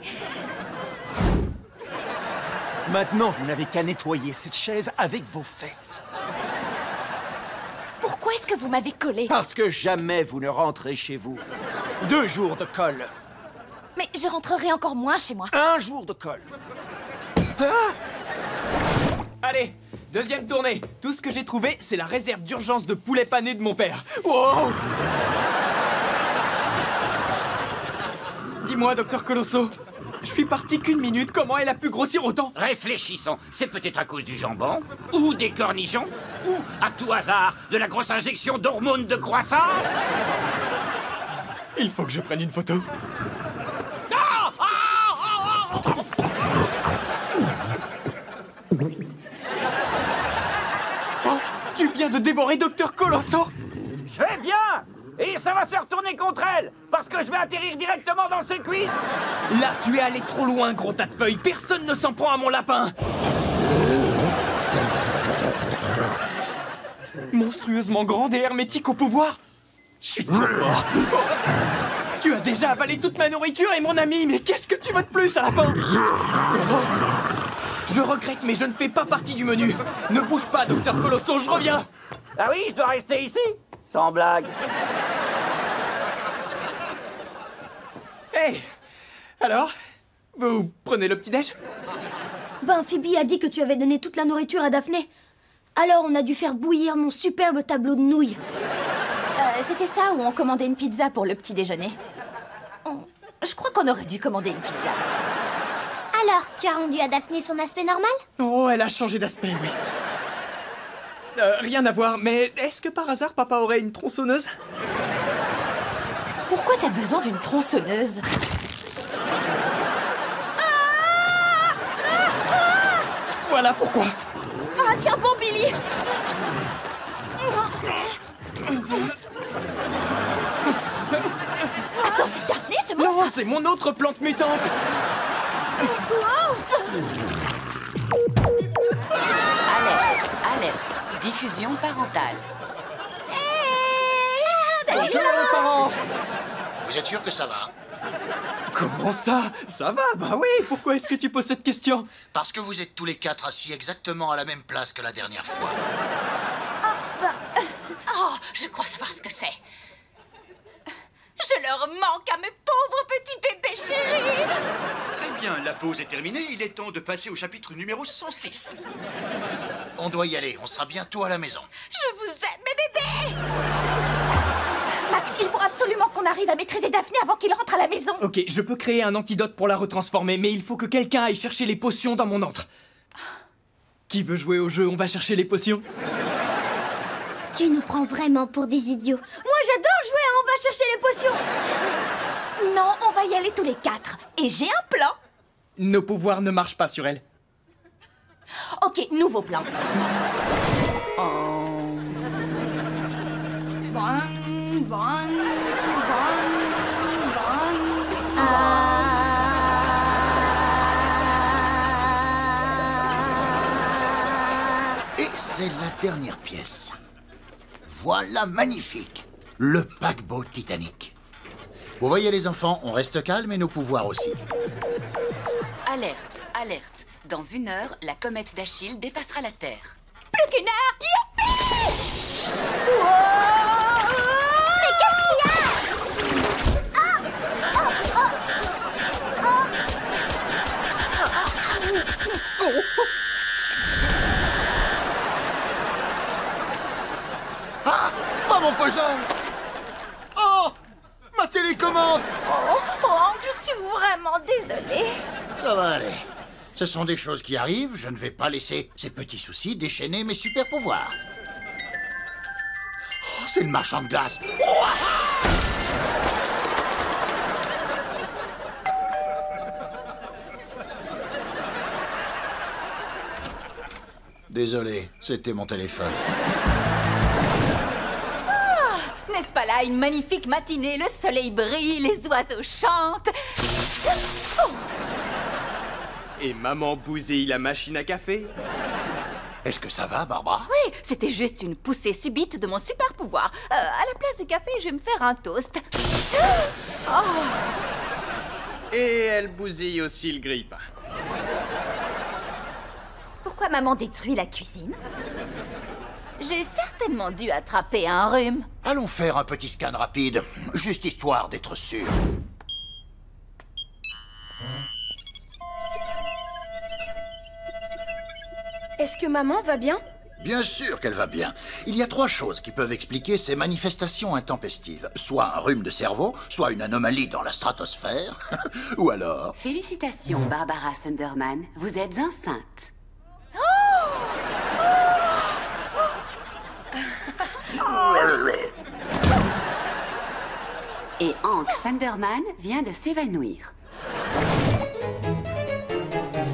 Maintenant, vous n'avez qu'à nettoyer cette chaise avec vos fesses. Pourquoi est-ce que vous m'avez collé? Parce que jamais vous ne rentrez chez vous. 2 jours de colle. Mais je rentrerai encore moins chez moi. 1 jour de colle. Ah! Allez, deuxième tournée. Tout ce que j'ai trouvé, c'est la réserve d'urgence de poulet pané de mon père. Wow! Dis-moi, docteur Colosso, je suis parti qu'1 minute, comment elle a pu grossir autant? Réfléchissons, c'est peut-être à cause du jambon, ou des cornichons, ou, à tout hasard, de la grosse injection d'hormones de croissance. Il faut que je prenne une photo. Oh, tu viens de dévorer Docteur Colosso? Je vais bien. Et ça va se retourner contre elle, parce que je vais atterrir directement dans ses cuisses. Là, tu es allé trop loin, gros tas de feuilles. Personne ne s'en prend à mon lapin. monstrueusement grande et hermétique au pouvoir. Je suis trop fort. Tu as déjà avalé toute ma nourriture et mon ami, mais qu'est-ce que tu veux de plus à la fin? Je regrette, mais je ne fais pas partie du menu. Ne bouge pas, Docteur Colosso, je reviens. Ah oui, je dois rester ici? Sans blague. Hey, alors, vous prenez le petit-déj? Ben, Phoebe a dit que tu avais donné toute la nourriture à Daphné. Alors on a dû faire bouillir mon superbe tableau de nouilles. C'était ça ou on commandait une pizza pour le petit déjeuner? Je crois qu'on aurait dû commander une pizza. Alors, tu as rendu à Daphné son aspect normal? Oh, elle a changé d'aspect, oui. Rien à voir, mais est-ce que par hasard papa aurait une tronçonneuse? Pourquoi t'as besoin d'une tronçonneuse? Voilà pourquoi. Ah, tiens bon, Billy! Attends, c'est Daphné, ce monstre? Non, c'est mon autre plante mutante. Alerte, alerte. Diffusion parentale. Bonjour les parents. Vous êtes sûr que ça va? Comment ça? Ça va, bah oui, pourquoi est-ce que tu poses cette question? Parce que vous êtes tous les quatre assis exactement à la même place que la dernière fois. Oh, je crois savoir ce que c'est. Je leur manque à mes pauvres petits bébés chéris. Très bien, la pause est terminée, il est temps de passer au chapitre numéro 106. On doit y aller, on sera bientôt à la maison. Je vous aime, mes bébés. Max, il faut absolument qu'on arrive à maîtriser Daphné avant qu'il rentre à la maison. Ok, je peux créer un antidote pour la retransformer, mais il faut que quelqu'un aille chercher les potions dans mon antre. Qui veut jouer au jeu? On va chercher les potions. Tu nous prends vraiment pour des idiots. Moi j'adore jouer à On va chercher les potions. Non, on va y aller tous les quatre. Et j'ai un plan. Nos pouvoirs ne marchent pas sur elle. Ok, nouveau plan. Et c'est la dernière pièce. Voilà, magnifique. Le paquebot Titanic. Vous voyez les enfants, on reste calme et nos pouvoirs aussi. Alerte, alerte. Dans 1 heure, la comète d'Achille dépassera la Terre. Plus qu'une heure. Youpi! Mais qu'est-ce qu'il y a? Ah! Pas mon puzzle! Oh! Ma télécommande! Oh, je suis vraiment désolée. Ça va aller. Ce sont des choses qui arrivent, je ne vais pas laisser ces petits soucis déchaîner mes super pouvoirs. Oh, c'est le marchand de glace! Désolé, c'était mon téléphone. N'est-ce pas là une magnifique matinée? Le soleil brille, les oiseaux chantent. Oh. Et maman bousille la machine à café. Est-ce que ça va, Barbara? Oui, c'était juste une poussée subite de mon super pouvoir. À la place du café, je vais me faire un toast. Et elle bousille aussi le grille-pain. Pourquoi maman détruit la cuisine? J'ai certainement dû attraper un rhume. Allons faire un petit scan rapide, juste histoire d'être sûr. Est-ce que maman va bien? Bien sûr qu'elle va bien. Il y a 3 choses qui peuvent expliquer ces manifestations intempestives. Soit un rhume de cerveau, soit une anomalie dans la stratosphère, ou alors... Félicitations, Barbara Sunderman. Vous êtes enceinte. Et Hank Sunderman vient de s'évanouir.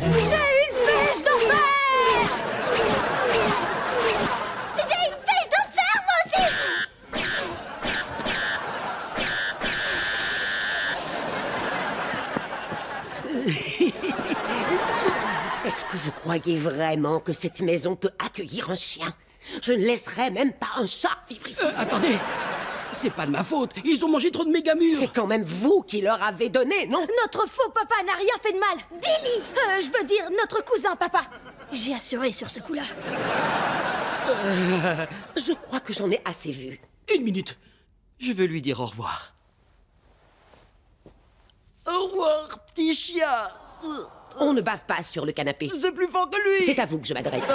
J'ai une pêche d'enfer! J'ai une pêche d'enfer, moi aussi! Est-ce que vous croyez vraiment que cette maison peut accueillir un chien? Je ne laisserai même pas un chat vivre ici. Attendez, c'est pas de ma faute. Ils ont mangé trop de méga mûres. C'est quand même vous qui leur avez donné, non? Notre faux papa n'a rien fait de mal. Billy je veux dire, notre cousin papa. J'ai assuré sur ce coup-là. Je crois que j'en ai assez vu. Une minute. Je veux lui dire au revoir. Au revoir, petit chien. On ne bave pas sur le canapé. C'est plus fort que lui. C'est à vous que je m'adresse.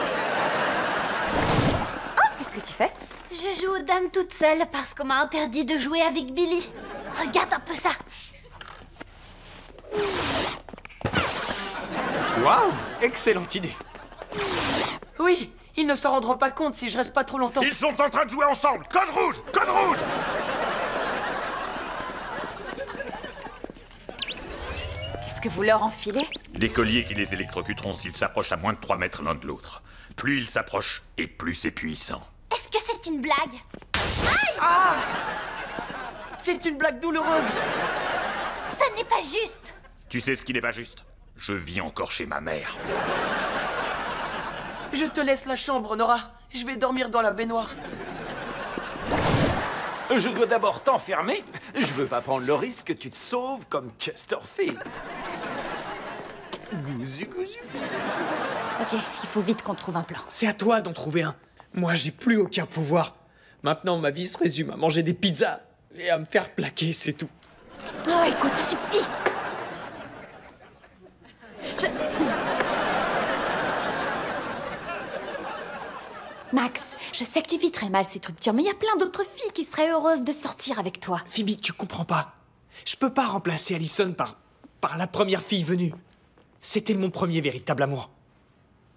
Oh, qu'est-ce que tu fais? Je joue aux dames toute seule parce qu'on m'a interdit de jouer avec Billy. Regarde un peu ça. Waouh, excellente idée. Oui, ils ne s'en rendront pas compte si je reste pas trop longtemps. Ils sont en train de jouer ensemble. Code rouge! Code rouge! Qu'est-ce que vous leur enfilez? Des colliers qui les électrocuteront s'ils s'approchent à moins de 3 mètres l'un de l'autre. Plus ils s'approchent, et plus c'est puissant. Est-ce que c'est une blague? Ah! C'est une blague douloureuse. Ça n'est pas juste. Tu sais ce qui n'est pas juste? Je vis encore chez ma mère. Je te laisse la chambre, Nora. Je vais dormir dans la baignoire. Je dois d'abord t'enfermer. Je veux pas prendre le risque que tu te sauves comme Chesterfield. Gouzu, gouzu. Ok, il faut vite qu'on trouve un plan. C'est à toi d'en trouver un. Moi, j'ai plus aucun pouvoir. Maintenant, ma vie se résume à manger des pizzas et à me faire plaquer, c'est tout. Oh, écoute, ça suffit. Max, je sais que tu vis très mal cette rupture, mais il y a plein d'autres filles qui seraient heureuses de sortir avec toi. Phoebe, tu comprends pas. Je peux pas remplacer Allison par la première fille venue. C'était mon premier véritable amour.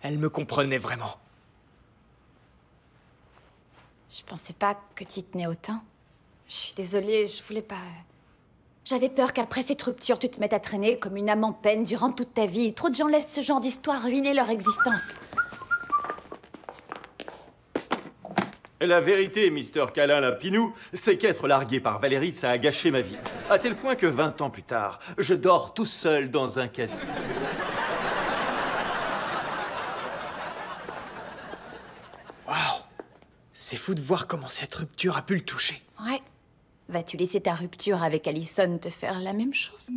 Elle me comprenait vraiment. Je pensais pas que tu tenais autant. Je suis désolée, je voulais pas... J'avais peur qu'après cette rupture, tu te mettes à traîner comme une âme en peine durant toute ta vie. Trop de gens laissent ce genre d'histoire ruiner leur existence. La vérité, Mister Câlin Lapinou, c'est qu'être largué par Valérie, ça a gâché ma vie. À tel point que 20 ans plus tard, je dors tout seul dans un casier. Waouh! C'est fou de voir comment cette rupture a pu le toucher. Ouais. Vas-tu laisser ta rupture avec Allison te faire la même chose?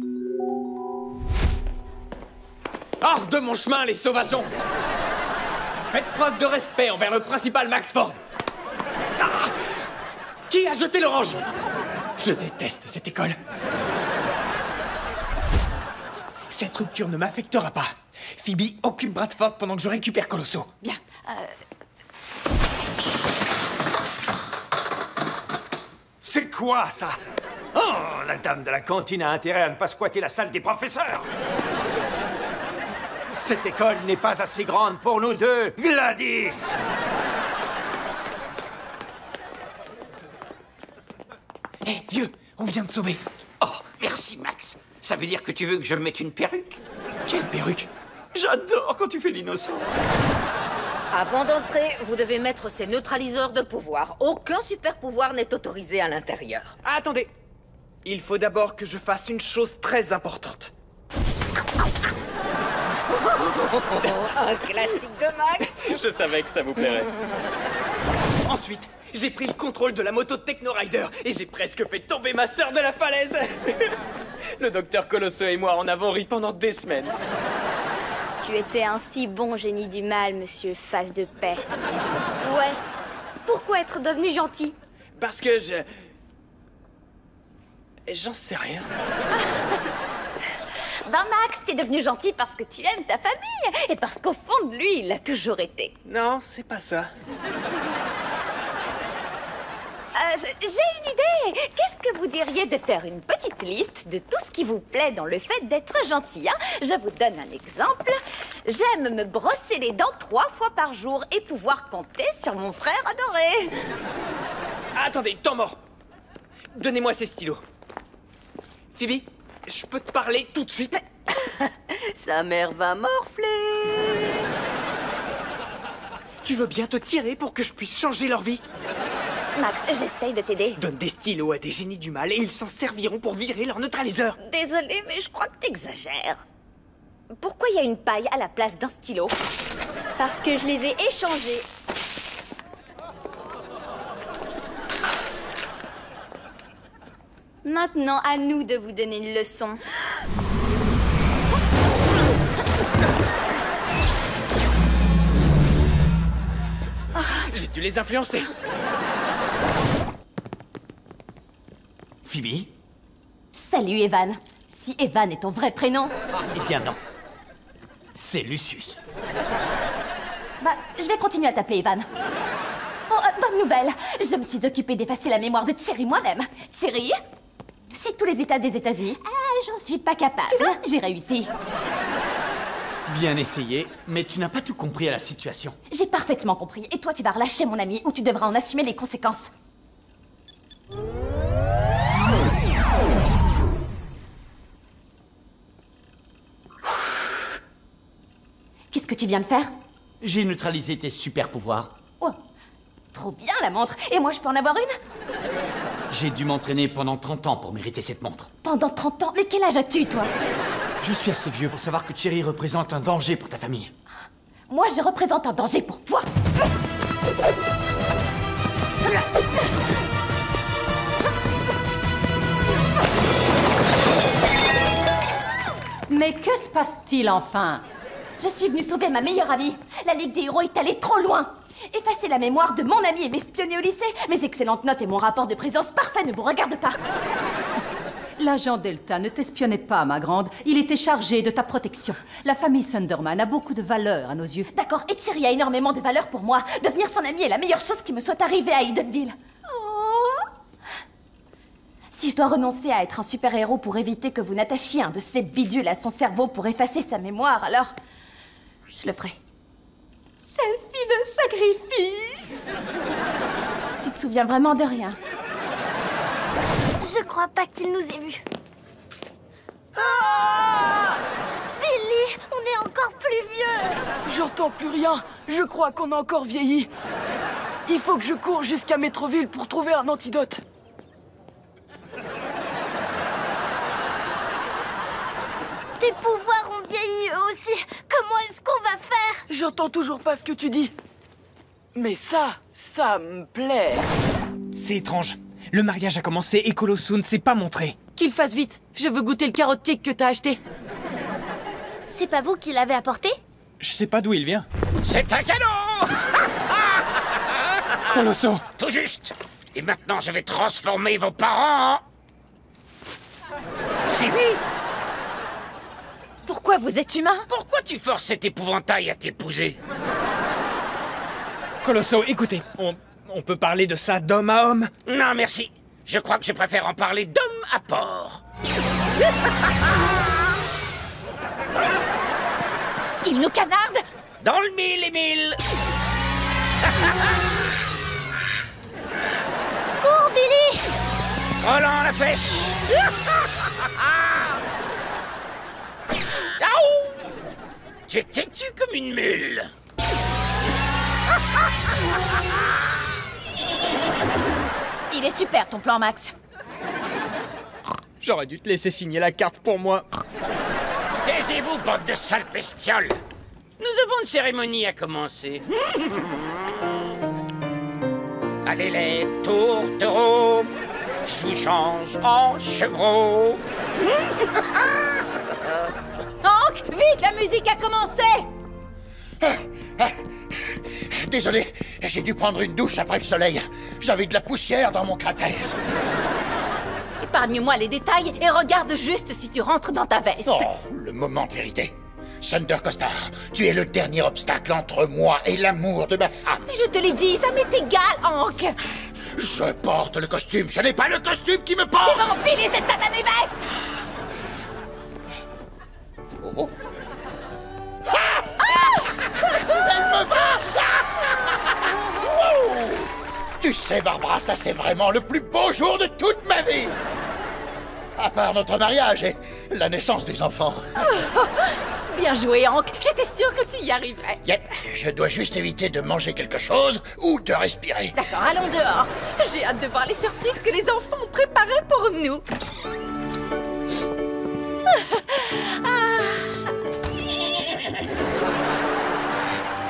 Hors de mon chemin, les sauvageons! Faites preuve de respect envers le principal Max Ford. Ah! Qui a jeté l'orange? Je déteste cette école. Cette rupture ne m'affectera pas. Phoebe occupe Bradford pendant que je récupère Colosso. Bien. C'est quoi, ça? Oh, la dame de la cantine a intérêt à ne pas squatter la salle des professeurs. Cette école n'est pas assez grande pour nous deux, Gladys. Hé, vieux, on vient de sauver. Oh, merci, Max. Ça veut dire que tu veux que je me mette une perruque? Quelle perruque? J'adore quand tu fais l'innocent. Avant d'entrer, vous devez mettre ces neutraliseurs de pouvoir. Aucun super pouvoir n'est autorisé à l'intérieur. Attendez. Il faut d'abord que je fasse une chose très importante. Un classique de Max. Je savais que ça vous plairait. Ensuite, j'ai pris le contrôle de la moto Techno Rider et j'ai presque fait tomber ma sœur de la falaise. Le docteur Colosso et moi en avons ri pendant des semaines. Tu étais un si bon génie du mal, monsieur Face de Paix. Ouais. Pourquoi être devenu gentil? Parce que j'en sais rien. Ben Max, t'es devenu gentil parce que tu aimes ta famille et parce qu'au fond de lui, il l'a toujours été. Non, c'est pas ça. J'ai une idée. Qu'est-ce que vous diriez de faire une petite liste de tout ce qui vous plaît dans le fait d'être gentil, hein? Je vous donne un exemple. J'aime me brosser les dents 3 fois par jour et pouvoir compter sur mon frère adoré. Attendez, temps mort. Donnez-moi ces stylos. Phoebe, je peux te parler tout de suite? Sa mère va morfler. Tu veux bien te tirer pour que je puisse changer leur vie? Max, j'essaye de t'aider. Donne des stylos à des génies du mal et ils s'en serviront pour virer leur neutraliseur. Désolée, mais je crois que t'exagères. Pourquoi il y a une paille à la place d'un stylo? Parce que je les ai échangés. Maintenant, à nous de vous donner une leçon. J'ai dû les influencer. Phoebe? Salut, Evan. Si Evan est ton vrai prénom... Eh bien non. C'est Lucius. Bah, je vais continuer à t'appeler Evan. Oh, bonne nouvelle. Je me suis occupée d'effacer la mémoire de Thierry moi-même. Thierry, cite tous les états des États-Unis. Ah, j'en suis pas capable. Tu vois, j'ai réussi. Bien essayé, mais tu n'as pas tout compris à la situation. J'ai parfaitement compris. Et toi, tu vas relâcher mon ami ou tu devras en assumer les conséquences. Qu'est-ce que tu viens de faire? J'ai neutralisé tes super pouvoirs. Oh, trop bien la montre. Et moi, je peux en avoir une? J'ai dû m'entraîner pendant 30 ans pour mériter cette montre. Pendant 30 ans? Mais quel âge as-tu, toi? Je suis assez vieux pour savoir que Thierry représente un danger pour ta famille. Moi, je représente un danger pour toi. Mais que se passe-t-il enfin? Je suis venue sauver ma meilleure amie. La Ligue des héros est allée trop loin. Effacer la mémoire de mon ami et m'espionner au lycée. Mes excellentes notes et mon rapport de présence parfait ne vous regardent pas. L'agent Delta ne t'espionnait pas, ma grande. Il était chargé de ta protection. La famille Sunderman a beaucoup de valeur à nos yeux. D'accord, et Thierry a énormément de valeur pour moi. Devenir son ami est la meilleure chose qui me soit arrivée à Edenville. Oh. Si je dois renoncer à être un super-héros pour éviter que vous n'attachiez un de ces bidules à son cerveau pour effacer sa mémoire, alors... je le ferai. Selfie de sacrifice. Tu te souviens vraiment de rien? Je crois pas qu'il nous ait vus. Ah! Billy, on est encore plus vieux. J'entends plus rien. Je crois qu'on a encore vieilli. Il faut que je cours jusqu'à Metroville pour trouver un antidote. Tes pouvoirs ont vieilli eux aussi. Comment est-ce qu'on va faire? J'entends toujours pas ce que tu dis. Mais ça me plaît. C'est étrange. Le mariage a commencé et Colosso ne s'est pas montré. Qu'il fasse vite. Je veux goûter le carotte cake que t'as acheté. C'est pas vous qui l'avez apporté? Je sais pas d'où il vient. C'est un cadeau. Colosso. Tout juste. Et maintenant, je vais transformer vos parents en... Phoebe? Pourquoi vous êtes humain? Pourquoi tu forces cet épouvantail à t'épouser? Colosso, écoutez, on peut parler de ça d'homme à homme? Non, merci. Je crois que je préfère en parler d'homme à porc. Il nous canarde? Dans le mille et mille. Cours, Billy! Roland la flèche. Tu es têtu comme une mule. Il est super ton plan, Max. J'aurais dû te laisser signer la carte pour moi. Taisez-vous, bande de sales bestioles. Nous avons une cérémonie à commencer. Allez les tourtereaux, je vous change en chevreau. Hank, vite, la musique a commencé. Désolé, j'ai dû prendre une douche après le soleil. J'avais de la poussière dans mon cratère. Épargne-moi les détails et regarde juste si tu rentres dans ta veste. Oh, le moment de vérité. Thunder Costa, tu es le dernier obstacle entre moi et l'amour de ma femme. Mais je te l'ai dit, ça m'est égal, Hank. Je porte le costume, ce n'est pas le costume qui me porte. Tu vas enfiler cette satanée veste. Oh. Elle me va. Tu sais, Barbara, ça c'est vraiment le plus beau jour de toute ma vie. À part notre mariage et la naissance des enfants. Bien joué, Hank. J'étais sûre que tu y arriverais. Yep, je dois juste éviter de manger quelque chose ou de respirer. D'accord, allons dehors. J'ai hâte de voir les surprises que les enfants ont préparées pour nous.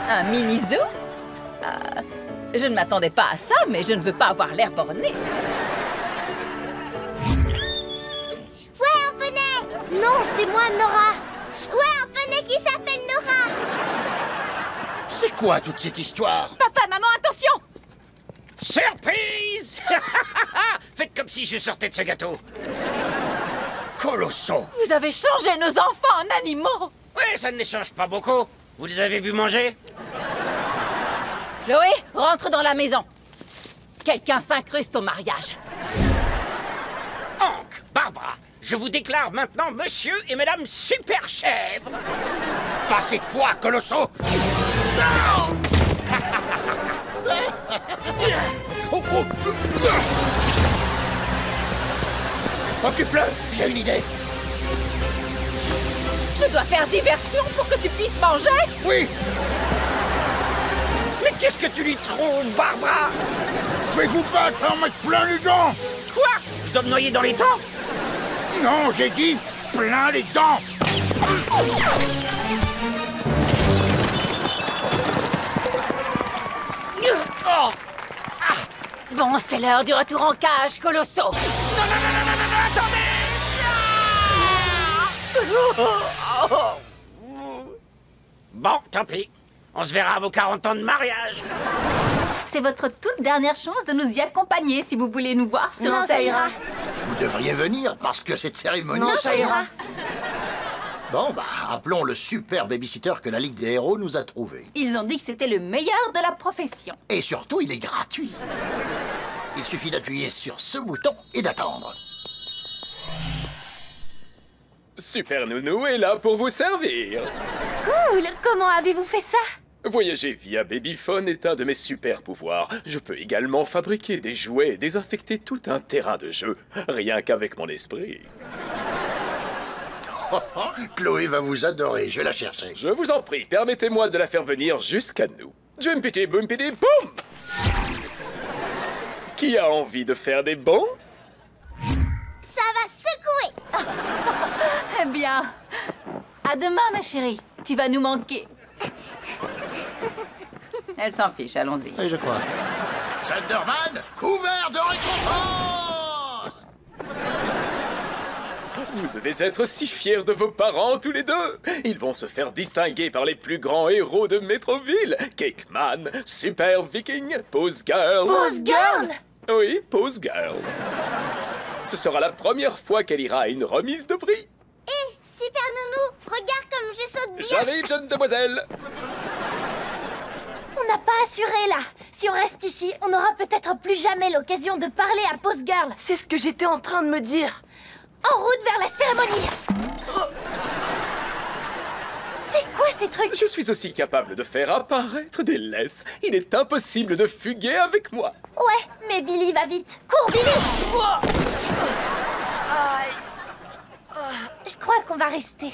Un mini-zoo? Je ne m'attendais pas à ça, mais je ne veux pas avoir l'air borné. c'est moi, Nora. Ouais, un poney qui s'appelle Nora. C'est quoi toute cette histoire? Papa, maman, attention! Surprise! Faites comme si je sortais de ce gâteau. Colosso! Vous avez changé nos enfants en animaux! Ouais, ça ne les change pas beaucoup. Vous les avez vus manger? Chloé, rentre dans la maison. Quelqu'un s'incruste au mariage. Hank, Barbara, je vous déclare maintenant monsieur et madame Super Chèvre. Pas cette fois, Colosso! Non! Occupe-le, j'ai une idée. Je dois faire diversion pour que tu puisses manger? Oui! Mais qu'est-ce que tu lui trouves, Barbara? Je vais vous battre en mettre plein les dents! Quoi? Je dois me noyer dans les temps? Non, j'ai dit plein les dents! Oh! Bon, c'est l'heure du retour en cage, Colosso. Non, attendez! Bon, tant pis. On se verra à vos 40 ans de mariage. C'est votre toute dernière chance de nous y accompagner si vous voulez nous voir sur Non, ça ira. Vous devriez venir parce que cette cérémonie... Non, ça ira. Bon, bah, appelons le super babysitter que la Ligue des Héros nous a trouvé. Ils ont dit que c'était le meilleur de la profession. Et surtout, il est gratuit. Il suffit d'appuyer sur ce bouton et d'attendre. Super Nounou est là pour vous servir. Cool. Comment avez-vous fait ça? Voyager via Babyphone est un de mes super pouvoirs. Je peux également fabriquer des jouets et désinfecter tout un terrain de jeu, rien qu'avec mon esprit. Chloé va vous adorer, je vais la chercher. Je vous en prie, permettez-moi de la faire venir jusqu'à nous. Jumpity bumpity boum! Qui a envie de faire des bons? Ça va secouer. Eh bien, à demain, ma chérie. Tu vas nous manquer. Elle s'en fiche, allons-y. Oui, je crois. Thunderman, couvert de récompenses! Vous devez être si fiers de vos parents tous les deux. Ils vont se faire distinguer par les plus grands héros de Metroville. Cake Man, Super Viking, Pose Girl. Pose Girl? Oui, Pose Girl. Ce sera la première fois qu'elle ira à une remise de prix. Hé, Super Nounou, regarde comme je saute bien. J'arrive, jeune demoiselle. On n'a pas assuré, là. Si on reste ici, on n'aura peut-être plus jamais l'occasion de parler à Pose Girl. C'est ce que j'étais en train de me dire. En route vers la cérémonie. C'est quoi ces trucs? Je suis aussi capable de faire apparaître des laisses. Il est impossible de fuguer avec moi. Ouais, mais Billy va vite. Cours, Billy! Je crois qu'on va rester.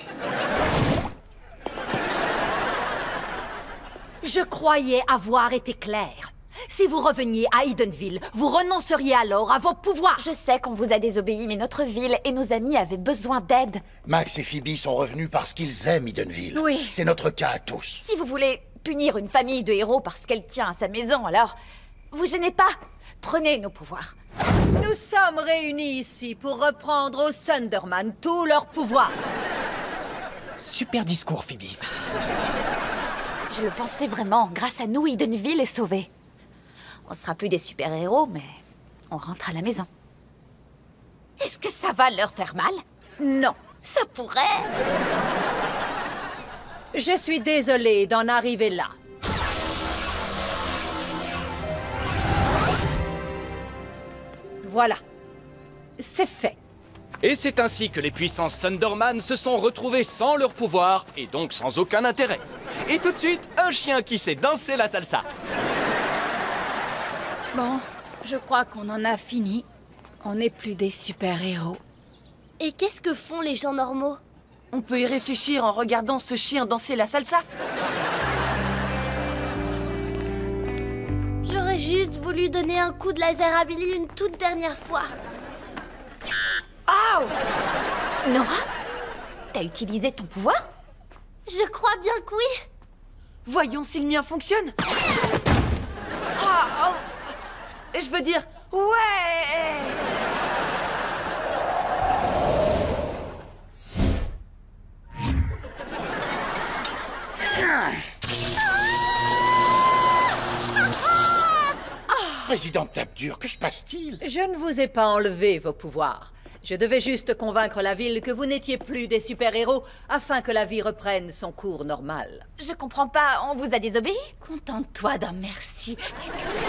Je croyais avoir été claire. Si vous reveniez à Edenville, vous renonceriez alors à vos pouvoirs. Je sais qu'on vous a désobéi, mais notre ville et nos amis avaient besoin d'aide. Max et Phoebe sont revenus parce qu'ils aiment Edenville. Oui. C'est notre cas à tous. Si vous voulez punir une famille de héros parce qu'elle tient à sa maison, alors vous gênez pas. Prenez nos pouvoirs. Nous sommes réunis ici pour reprendre aux Thunderman tous leurs pouvoirs. Super discours, Phoebe. Je le pensais vraiment. Grâce à nous, Edenville est sauvée. On sera plus des super-héros, mais on rentre à la maison. Est-ce que ça va leur faire mal? Non. Ça pourrait. Je suis désolée d'en arriver là. Voilà. C'est fait. Et c'est ainsi que les puissances Thunderman se sont retrouvées sans leur pouvoir et donc sans aucun intérêt. Et tout de suite, un chien qui sait danser la salsa. Bon, je crois qu'on en a fini. On n'est plus des super-héros. Et qu'est-ce que font les gens normaux? On peut y réfléchir en regardant ce chien danser la salsa. J'aurais juste voulu donner un coup de laser à Billy une toute dernière fois. Oh! Nora? T'as utilisé ton pouvoir? Je crois bien que oui. Voyons si le mien fonctionne. Je veux dire, ouais. Président tape dur, que se passe-t-il? Je ne vous ai pas enlevé vos pouvoirs. Je devais juste convaincre la ville que vous n'étiez plus des super-héros afin que la vie reprenne son cours normal. Je comprends pas, on vous a désobéi? Contente-toi d'un merci. Qu'est-ce que tu